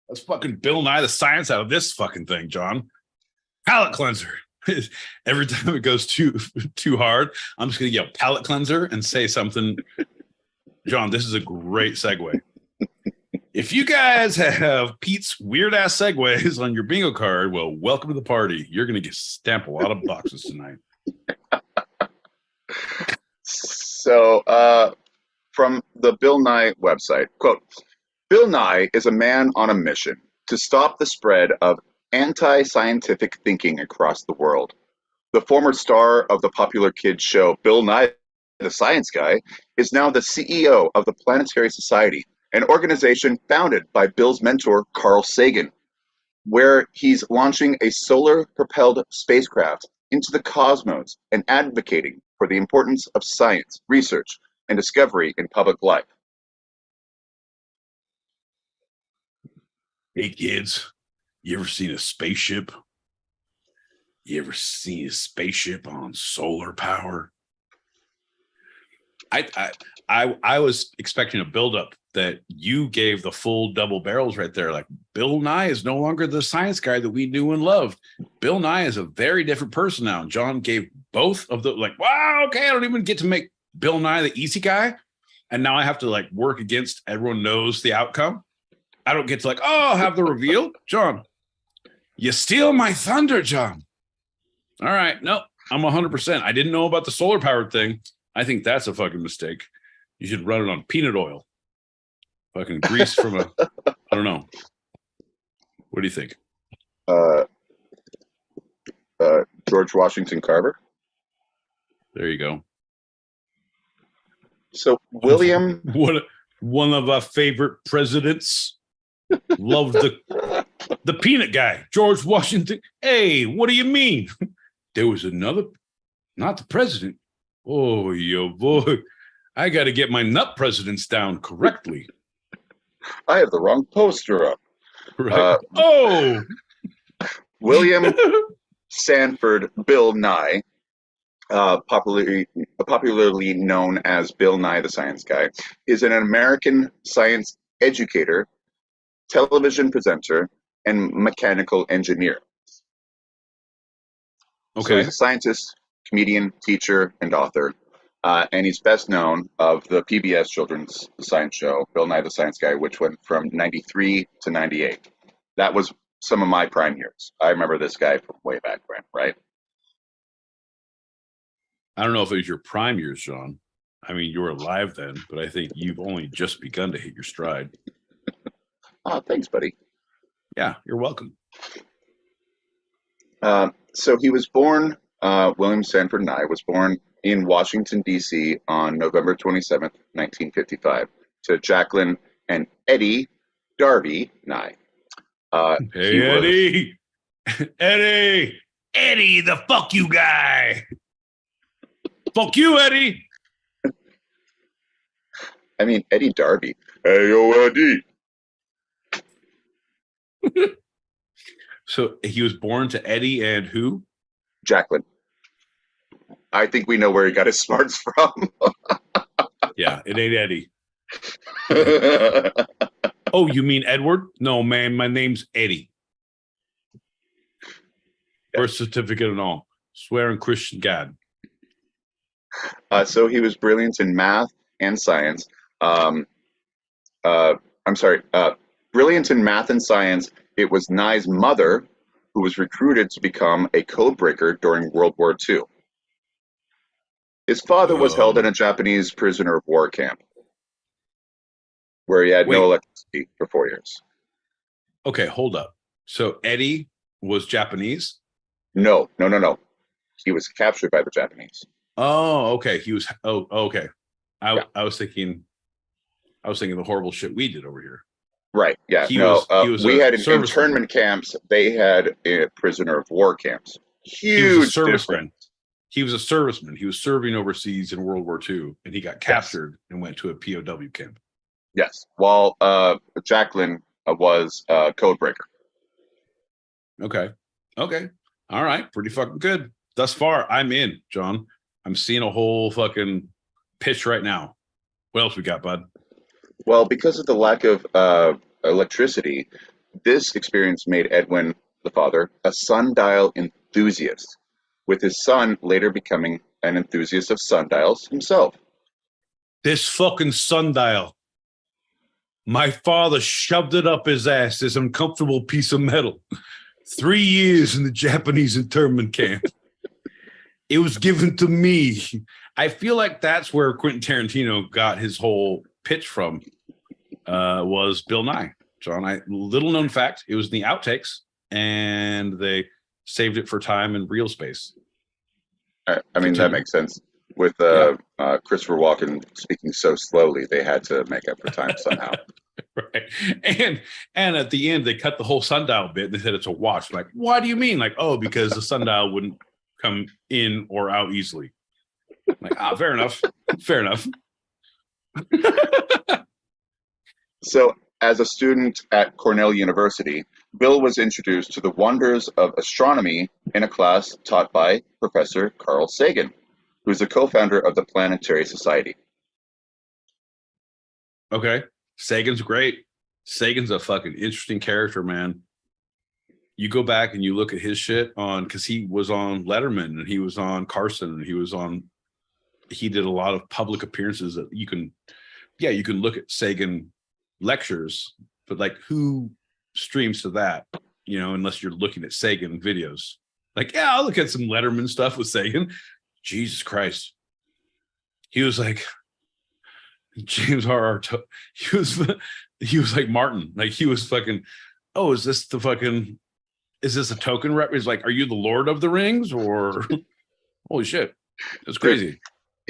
Let's fucking Bill Nye the science out of this fucking thing, John. Palate cleanser. Every time it goes too hard, I'm just going to yell palate cleanser and say something. John, this is a great segue. If you guys have Pete's weird-ass segues on your bingo card, well, welcome to the party. You're going to stamp a lot of boxes tonight. So, from the Bill Nye website, quote, Bill Nye is a man on a mission to stop the spread of anti-scientific thinking across the world. The former star of the popular kids show Bill Nye the Science Guy is now the CEO of the Planetary Society, an organization founded by Bill's mentor, Carl Sagan, where he's launching a solar-propelled spacecraft into the cosmos and advocating for the importance of science, research, and discovery in public life. Hey, kids, you ever seen a spaceship? You ever seen a spaceship on solar power? I was expecting a buildup that you gave the full double barrels right there. Like, Bill Nye is no longer the science guy that we knew and loved. Bill Nye is a very different person now. John gave both of the, like, wow, okay, I don't even get to make Bill Nye the easy guy. And now I have to like work against everyone knows the outcome. I don't get to like, oh, have the reveal. John, you steal my thunder, John. All right. No, I'm 100%. I didn't know about the solar powered thing. I think that's a fucking mistake. You should run it on peanut oil. Fucking grease from a, I don't know. What do you think? George Washington Carver. There you go. So William, one of our favorite presidents, loved the peanut guy, George Washington. Hey, what do you mean? There was another, not the president. Oh, yo, boy. I got to get my nut presidents down correctly. I have the wrong poster up. Right. William Sanford Bill Nye, popularly known as Bill Nye the Science Guy, is an American science educator, television presenter, and mechanical engineer. Okay. So he's a scientist, comedian, teacher, and author. And he's best known of the PBS children's science show, Bill Nye the Science Guy, which went from 93 to 98. That was some of my prime years. I remember this guy from way back when, right? I don't know if it was your prime years, John. I mean, you were alive then, but I think you've only just begun to hit your stride. Oh, thanks, buddy. Yeah, you're welcome. So he was born, William Sanford Nye was born in Washington, D.C. on November 27th, 1955, to Jacqueline and Eddie Darby Nye. Hey, Eddie! Eddie, the fuck you guy! Fuck you, Eddie! I mean, Eddie Darby. Hey, yo, Eddie! So he was born to Eddie and who? Jacqueline. I think we know where he got his smarts from. Yeah, it ain't Eddie. Oh, you mean Edward? No, man, my name's Eddie. Birth certificate and all. Swear on Christian God. So he was brilliant in math and science. Brilliant in math and science. It was Nye's mother who was recruited to become a code breaker during World War II. His father was held in a Japanese prisoner of war camp where he had no electricity for 4 years. Okay, hold up. So Eddie was Japanese? No. He was captured by the Japanese. Oh, okay. He was. Oh, okay. I was thinking the horrible shit we did over here. Right. Yeah. He was we had internment camps. They had prisoner of war camps. Huge difference. He was a serviceman. He was serving overseas in World War II, and he got captured and went to a POW camp. Yes. While Jacqueline was a code breaker. Okay. All right. Pretty fucking good. Thus far, I'm in, John. I'm seeing a whole fucking pitch right now. What else we got, bud? Well, because of the lack of electricity, this experience made Edwin, the father, a sundial enthusiast, with his son later becoming an enthusiast of sundials himself. This fucking sundial. My father shoved it up his ass, this uncomfortable piece of metal. 3 years in the Japanese internment camp. It was given to me. I feel like that's where Quentin Tarantino got his whole pitch from, was Bill Nye. John, little known fact, it was in the outtakes, and they saved it for time and real space. I mean, that makes sense. With Christopher Walken speaking so slowly, they had to make up for time somehow. Right. And at the end, they cut the whole sundial bit. They said it's a watch. Like, why do you mean? Like, oh, because the sundial wouldn't come in or out easily. Like, fair enough. Fair enough. So, as a student at Cornell University, Bill was introduced to the wonders of astronomy in a class taught by Professor Carl Sagan, who's a co-founder of the Planetary Society. Okay. Sagan's great. Sagan's a fucking interesting character, man. You go back and you look at his shit because he was on Letterman and he was on Carson and he did a lot of public appearances that you can look at Sagan lectures, but like who streams to that, unless you're looking at Sagan videos. Like, yeah, I'll look at some Letterman stuff with Sagan. Jesus Christ. He was like James R.R. He was like Martin. Like he was fucking, oh, is this a token rep? He's like, are you the Lord of the Rings or holy shit. That's crazy.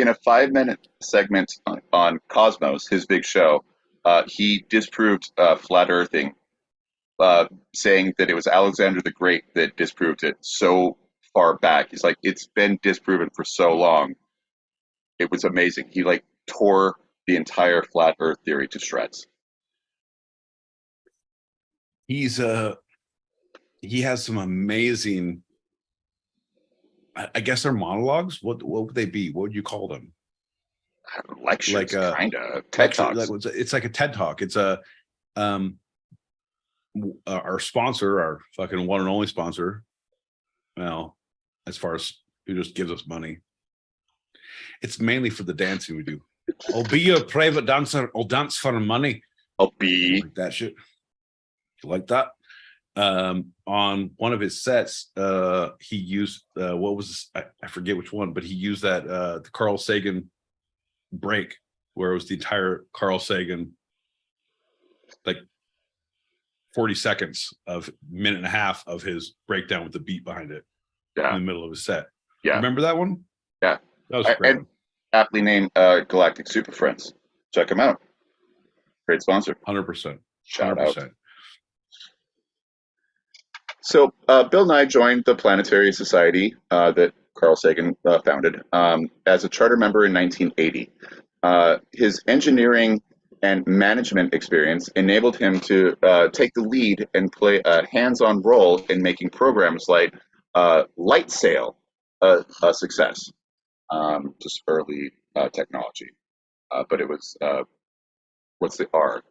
in a 5-minute segment on Cosmos, his big show, he disproved flat earthing, saying that it was Alexander the Great that disproved it so far back. He's like, it's been disproven for so long. It was amazing. He like tore the entire flat earth theory to shreds. He has some amazing, I guess they're monologues. What would they be? What would you call them? Lectures, like kind of TED Talks. It's like a TED Talk. It's a our sponsor, our fucking one and only sponsor. Well, as far as who just gives us money, it's mainly for the dancing we do. I'll be your private dancer. I'll dance for money. I'll be like that shit. You like that? On one of his sets, he used what was this? I forget which one, but he used that the Carl Sagan break, where it was the entire Carl Sagan, like 40 seconds of minute and a half of his breakdown with the beat behind it in the middle of his set. Yeah. Remember that one? Yeah. That was great. And aptly named Galactic Super Friends. Check them out. Great sponsor. 100%. Shout out. So Bill Nye joined the Planetary Society that Carl Sagan founded as a charter member in 1980. His engineering and management experience enabled him to take the lead and play a hands-on role in making programs like Light Sail a success. Just early technology. But it was, what's the R?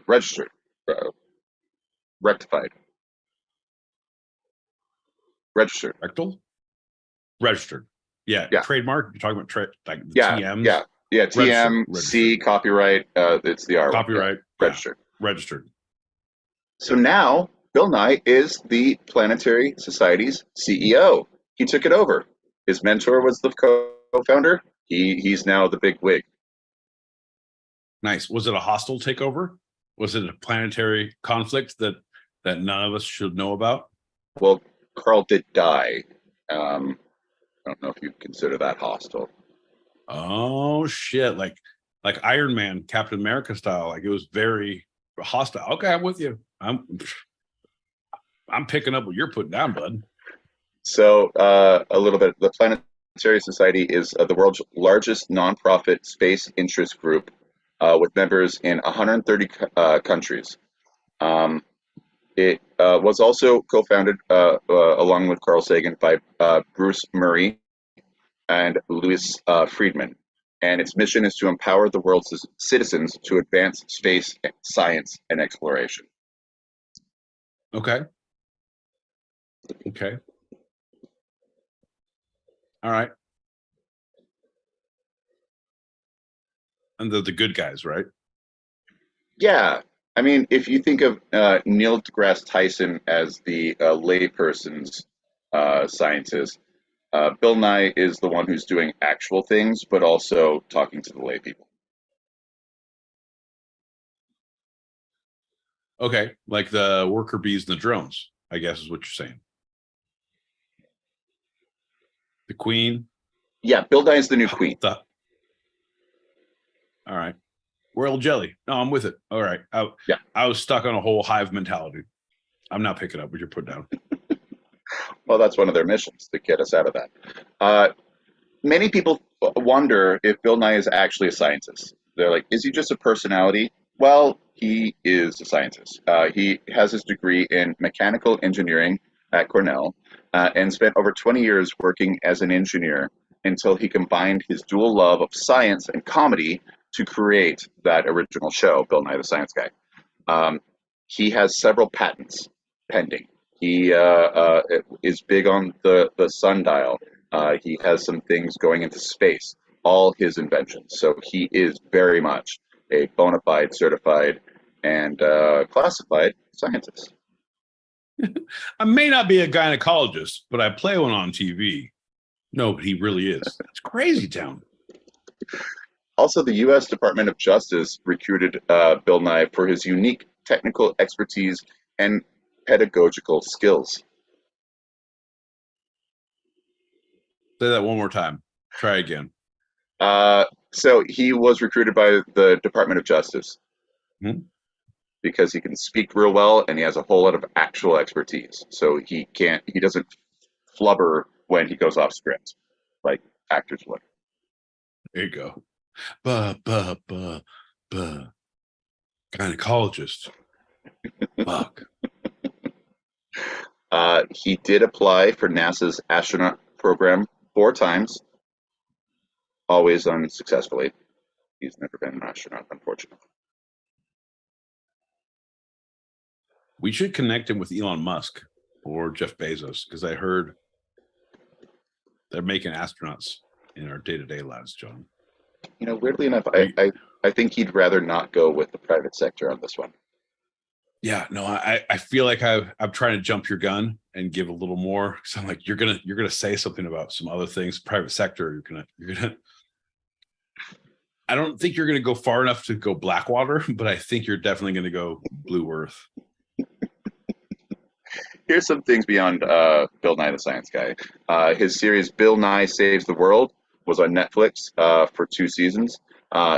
Registered. Rectified. Registered. Rectal? Registered. Yeah. Trademark? You're talking about like the TMs? Yeah. TM, Registered. C, copyright. It's the R. Copyright. Registered. Registered. So now Bill Nye is the Planetary Society's CEO. He took it over. His mentor was the co-founder. He's now the big wig. Nice. Was it a hostile takeover? Was it a planetary conflict that none of us should know about? Well, Carl did die. I don't know if you consider that hostile. Oh shit! Like Iron Man, Captain America style. Like it was very hostile. Okay, I'm with you. I'm picking up what you're putting down, bud. So a little bit. The Planetary Society is the world's largest nonprofit space interest group with members in 130 countries. It was also co-founded along with Carl Sagan by Bruce Murray and Louis Friedman. And its mission is to empower the world's citizens to advance space science and exploration. Okay. All right. And they're the good guys, right? Yeah. I mean, if you think of Neil deGrasse Tyson as the layperson's scientist, Bill Nye is the one who's doing actual things, but also talking to the lay people. Okay. Like the worker bees and the drones, I guess is what you're saying. The queen. Yeah, Bill Nye is the new queen. All right. Royal jelly. No, I'm with it. All right. I was stuck on a whole hive mentality. I'm not picking up what you're putting down. Well, that's one of their missions, to get us out of that. Many people wonder if Bill Nye is actually a scientist. They're like, is he just a personality? Well, he is a scientist. He has his degree in mechanical engineering at Cornell and spent over 20 years working as an engineer until he combined his dual love of science and comedy to create that original show, Bill Nye the Science Guy. He has several patents pending. He is big on the sundial. He has some things going into space, all his inventions. So he is very much a bona fide, certified, and classified scientist. I may not be a gynecologist, but I play one on TV. No, but he really is. It's crazy town. Also, the U.S. Department of Justice recruited Bill Nye for his unique technical expertise and pedagogical skills. Say that one more time. Try again. So he was recruited by the Department of Justice because he can speak real well and he has a whole lot of actual expertise. So he doesn't flubber when he goes off script like actors would. There you go. Gynecologist. Fuck. He did apply for NASA's astronaut program 4 times, always unsuccessfully. He's never been an astronaut, unfortunately. We should connect him with Elon Musk or Jeff Bezos because I heard they're making astronauts in our day-to-day lives, John. You know, weirdly enough, I think he'd rather not go with the private sector on this one. Yeah, no, I feel like I'm trying to jump your gun and give a little more. So I'm like, you're gonna say something about some other things, private sector. You're gonna. I don't think you're gonna go far enough to go Blackwater, but I think you're definitely gonna go Blue Earth. Here's some things beyond Bill Nye the Science Guy. His series Bill Nye Saves the World was on Netflix for 2 seasons.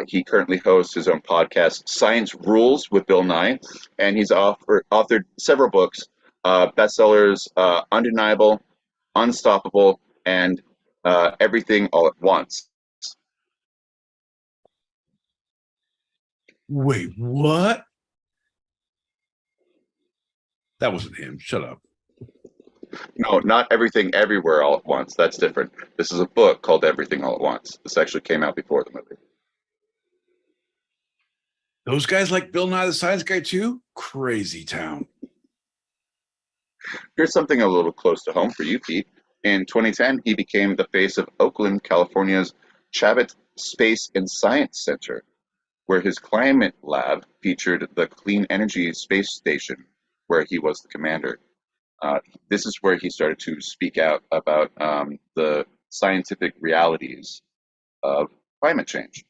He currently hosts his own podcast, Science Rules with Bill Nye, and he's authored several books, bestsellers, Undeniable, Unstoppable, and Everything All at Once. Wait, what? That wasn't him. Shut up. No, not Everything Everywhere All at Once. That's different. This is a book called Everything All at Once. This actually came out before the movie. Those guys like Bill Nye the Science Guy too? Crazy town. Here's something a little close to home for you, Pete. In 2010, he became the face of Oakland, California's Chabot Space and Science Center, where his climate lab featured the Clean Energy Space Station, where he was the commander. This is where he started to speak out about the scientific realities of climate change.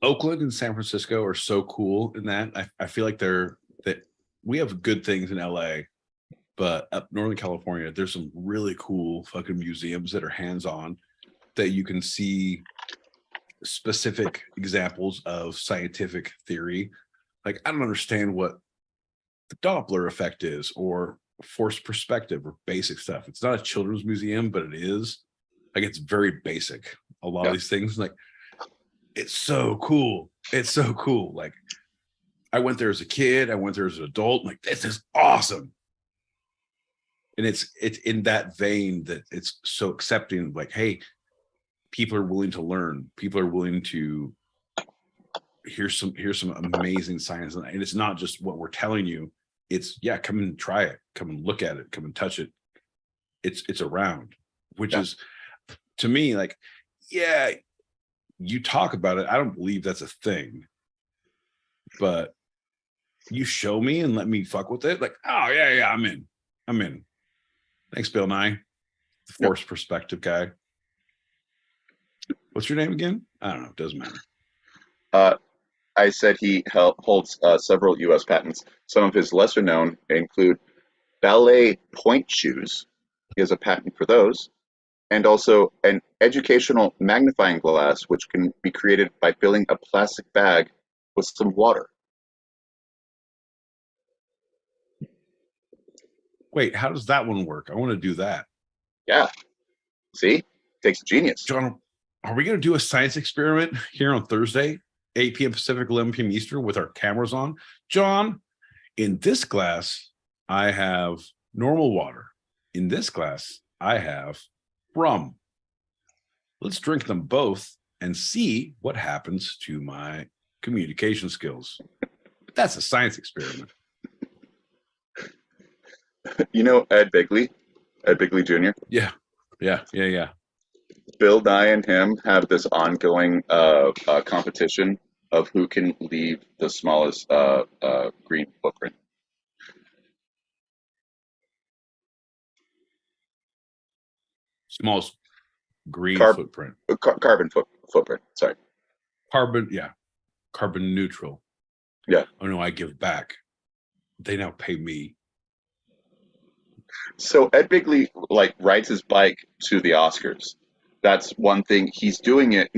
Oakland and San Francisco are so cool in that I feel like we have good things in LA, but up Northern California, there's some really cool fucking museums that are hands-on that you can see specific examples of scientific theory. Like, I don't understand what the Doppler effect is or forced perspective or basic stuff. It's not a children's museum, but it is. Like, it's very basic. A lot of these things, like, it's so cool. It's so cool. Like, I went there as a kid. I went there as an adult. I'm like, this is awesome. And it's in that vein that it's so accepting. Like, hey, people are willing to learn. People are willing to here's some amazing science. And it's not just what we're telling you. It's come and try it. Come and look at it. Come and touch it. It's around, which is, to me, like, you talk about it. I don't believe that's a thing, but you show me and let me fuck with it. Like, oh yeah, I'm in. Thanks, Bill Nye, the forced perspective guy. What's your name again? I don't know. It doesn't matter. I said he holds several U.S. patents. Some of his lesser known include ballet point shoes. He has a patent for those. And also an educational magnifying glass, which can be created by filling a plastic bag with some water. Wait, how does that one work? I want to do that. Yeah. See? Takes a genius. John, are we going to do a science experiment here on Thursday, 8 p.m. Pacific, 11 p.m. Eastern, with our cameras on? John, in this glass, I have normal water. In this glass, I have rum. Let's drink them both and see what happens to my communication skills. That's a science experiment. You know Ed Bigley Jr.? Yeah. Bill Nye and him have this ongoing competition of who can leave the smallest green footprint. Smallest green footprint. Carbon footprint, sorry. Carbon neutral. Yeah. Oh no, I give back. They now pay me. So Ed Bigley like rides his bike to the Oscars. That's one thing. He's doing it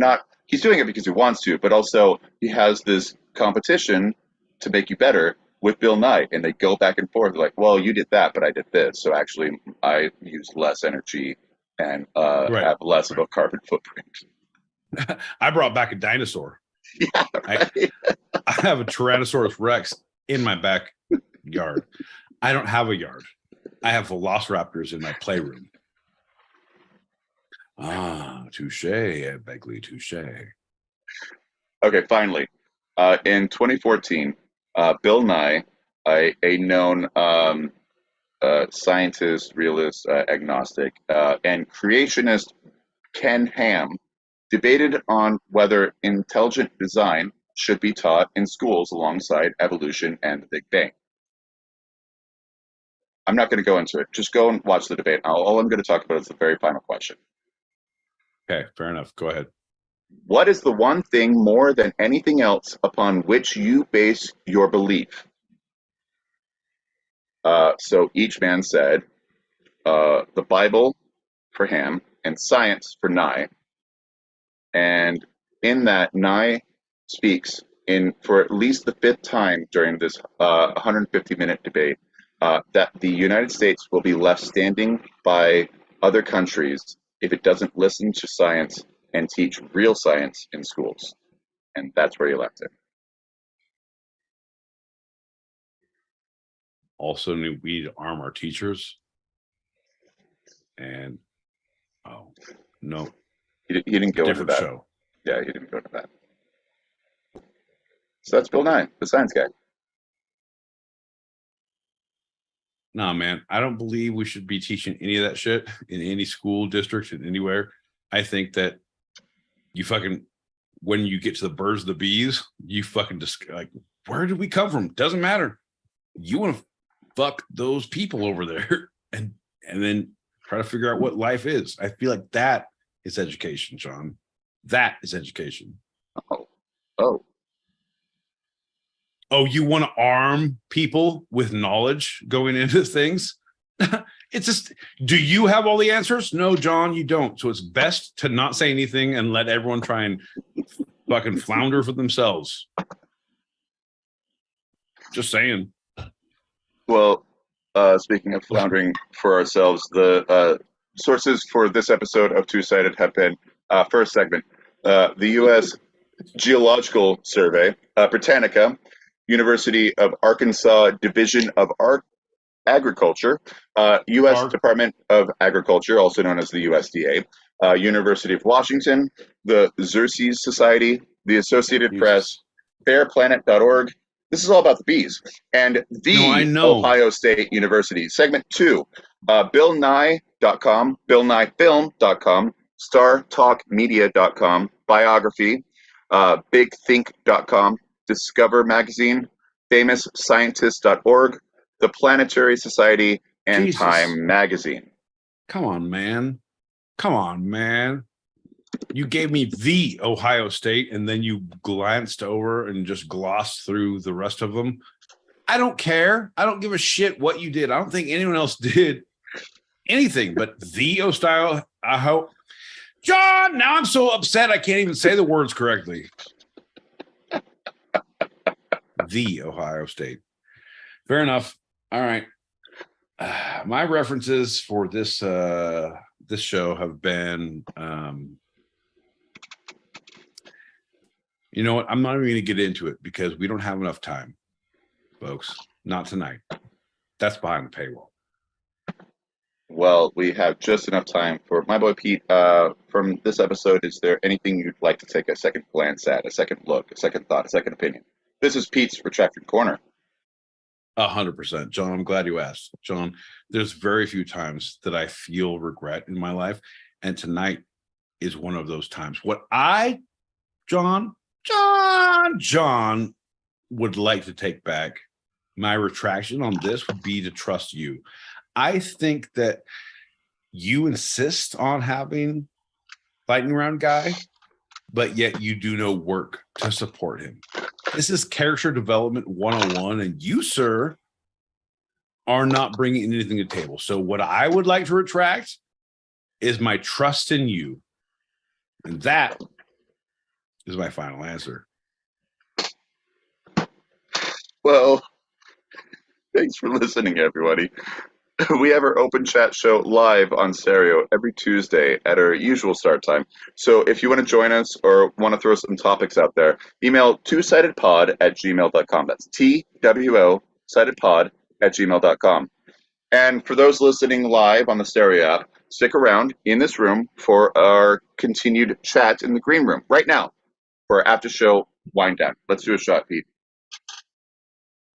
he's doing it because he wants to, but also he has this competition to make you better with Bill Nye, and they go back and forth like, well, you did that, but I did this, so actually I use less energy and Right. have less of a carbon footprint. I brought back a dinosaur. Yeah, right. I have a Tyrannosaurus Rex in my backyard. I don't have a yard. I have velociraptors in my playroom. Ah, touche, Ed Begley, touche. Okay, finally, in 2014, Bill Nye, a known scientist, realist, agnostic, and creationist Ken Ham, debated on whether intelligent design should be taught in schools alongside evolution and the Big Bang. I'm not going to go into it. Just go and watch the debate. All I'm going to talk about is the very final question. Okay, fair enough. Go ahead. What is the one thing more than anything else upon which you base your belief? So each man said the Bible for Ham and science for Nye. And in that, Nye speaks for at least the fifth time during this 150-minute debate that the United States will be left standing by other countries if it doesn't listen to science and teach real science in schools. And that's where he left it. Also, we need to arm our teachers. And no, he didn't go into that. Show. Yeah, he didn't go into that. So that's Bill Nye, the science guy. Nah, man, I don't believe we should be teaching any of that shit in any school districts and anywhere. I think that you fucking, when you get to the birds, the bees, you fucking just like, where did we come from? Doesn't matter. You want to fuck those people over there and then try to figure out what life is. I feel like that is education, John. That is education. Oh, you want to arm people with knowledge going into things? It's just, do you have all the answers? No, John, you don't. So it's best to not say anything and let everyone try and fucking flounder for themselves. Just saying. Well, speaking of floundering for ourselves, the sources for this episode of Two Sided have been first segment, the U.S. Geological Survey, Britannica, University of Arkansas Division of Agriculture, U.S. Department of Agriculture, also known as the USDA, University of Washington, the Xerces Society, the Associated Press, fairplanet.org. This is all about the bees. And the Ohio State University. Segment 2, BillNye.com, BillNyeFilm.com, StarTalkMedia.com, Biography, BigThink.com, Discover Magazine, FamousScientist.org, the Planetary Society, and Jesus. Time Magazine. Come on, man. Come on, man. You gave me the Ohio State, and then you glanced over and just glossed through the rest of them. I don't care. I don't give a shit what you did. I don't think anyone else did anything but the Ohio. John, now I'm so upset I can't even say the words correctly. The Ohio State. Fair enough. All right. My references for this this show have been you know what? I'm not even going to get into it because we don't have enough time, folks. Not tonight. That's behind the paywall. Well, we have just enough time for my boy Pete. From this episode, is there anything you'd like to take a second glance at, a second look, a second thought, a second opinion? This is Pete's Retracted Corner. 100%. John, I'm glad you asked. John, there's very few times that I feel regret in my life. And tonight is one of those times. What John would like to take back, my retraction on this would be to trust you. I think that you insist on having lightning round guy, but yet you do no work to support him. This is character development 101, and you, sir, are not bringing anything to the table. So what I would like to retract is my trust in you. And that is my final answer. Well, thanks for listening, everybody. We have our open chat show live on stereo every Tuesday at our usual start time. So if you want to join us or want to throw some topics out there, email twosidedpod@gmail.com. That's TWO sidedpod@gmail.com. And for those listening live on the stereo app, stick around in this room for our continued chat in the green room right now for our after show wind down. Let's do a shot, Pete.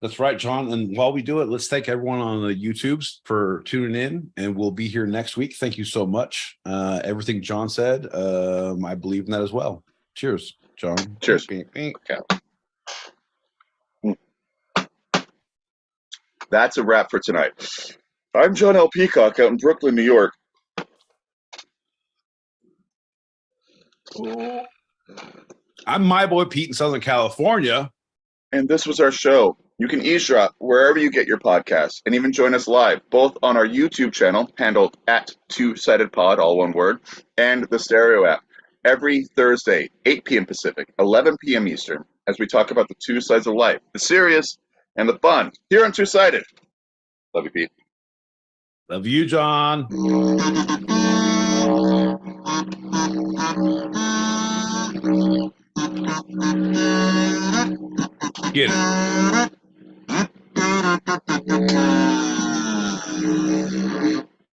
That's right, John. And while we do it, let's thank everyone on the YouTubes for tuning in, and we'll be here next week. Thank you so much. Everything John said, I believe in that as well. Cheers, John. Cheers. Okay. That's a wrap for tonight. I'm John L. Peacock out in Brooklyn, New York. I'm my boy Pete in Southern California. And this was our show. You can eavesdrop wherever you get your podcasts and even join us live, both on our YouTube channel, handled at twosidedpod, all one word, and the stereo app, every Thursday, 8 p.m. Pacific, 11 p.m. Eastern, as we talk about the two sides of life, the serious and the fun, here on Two Sided. Love you, Pete. Love you, John. Get it.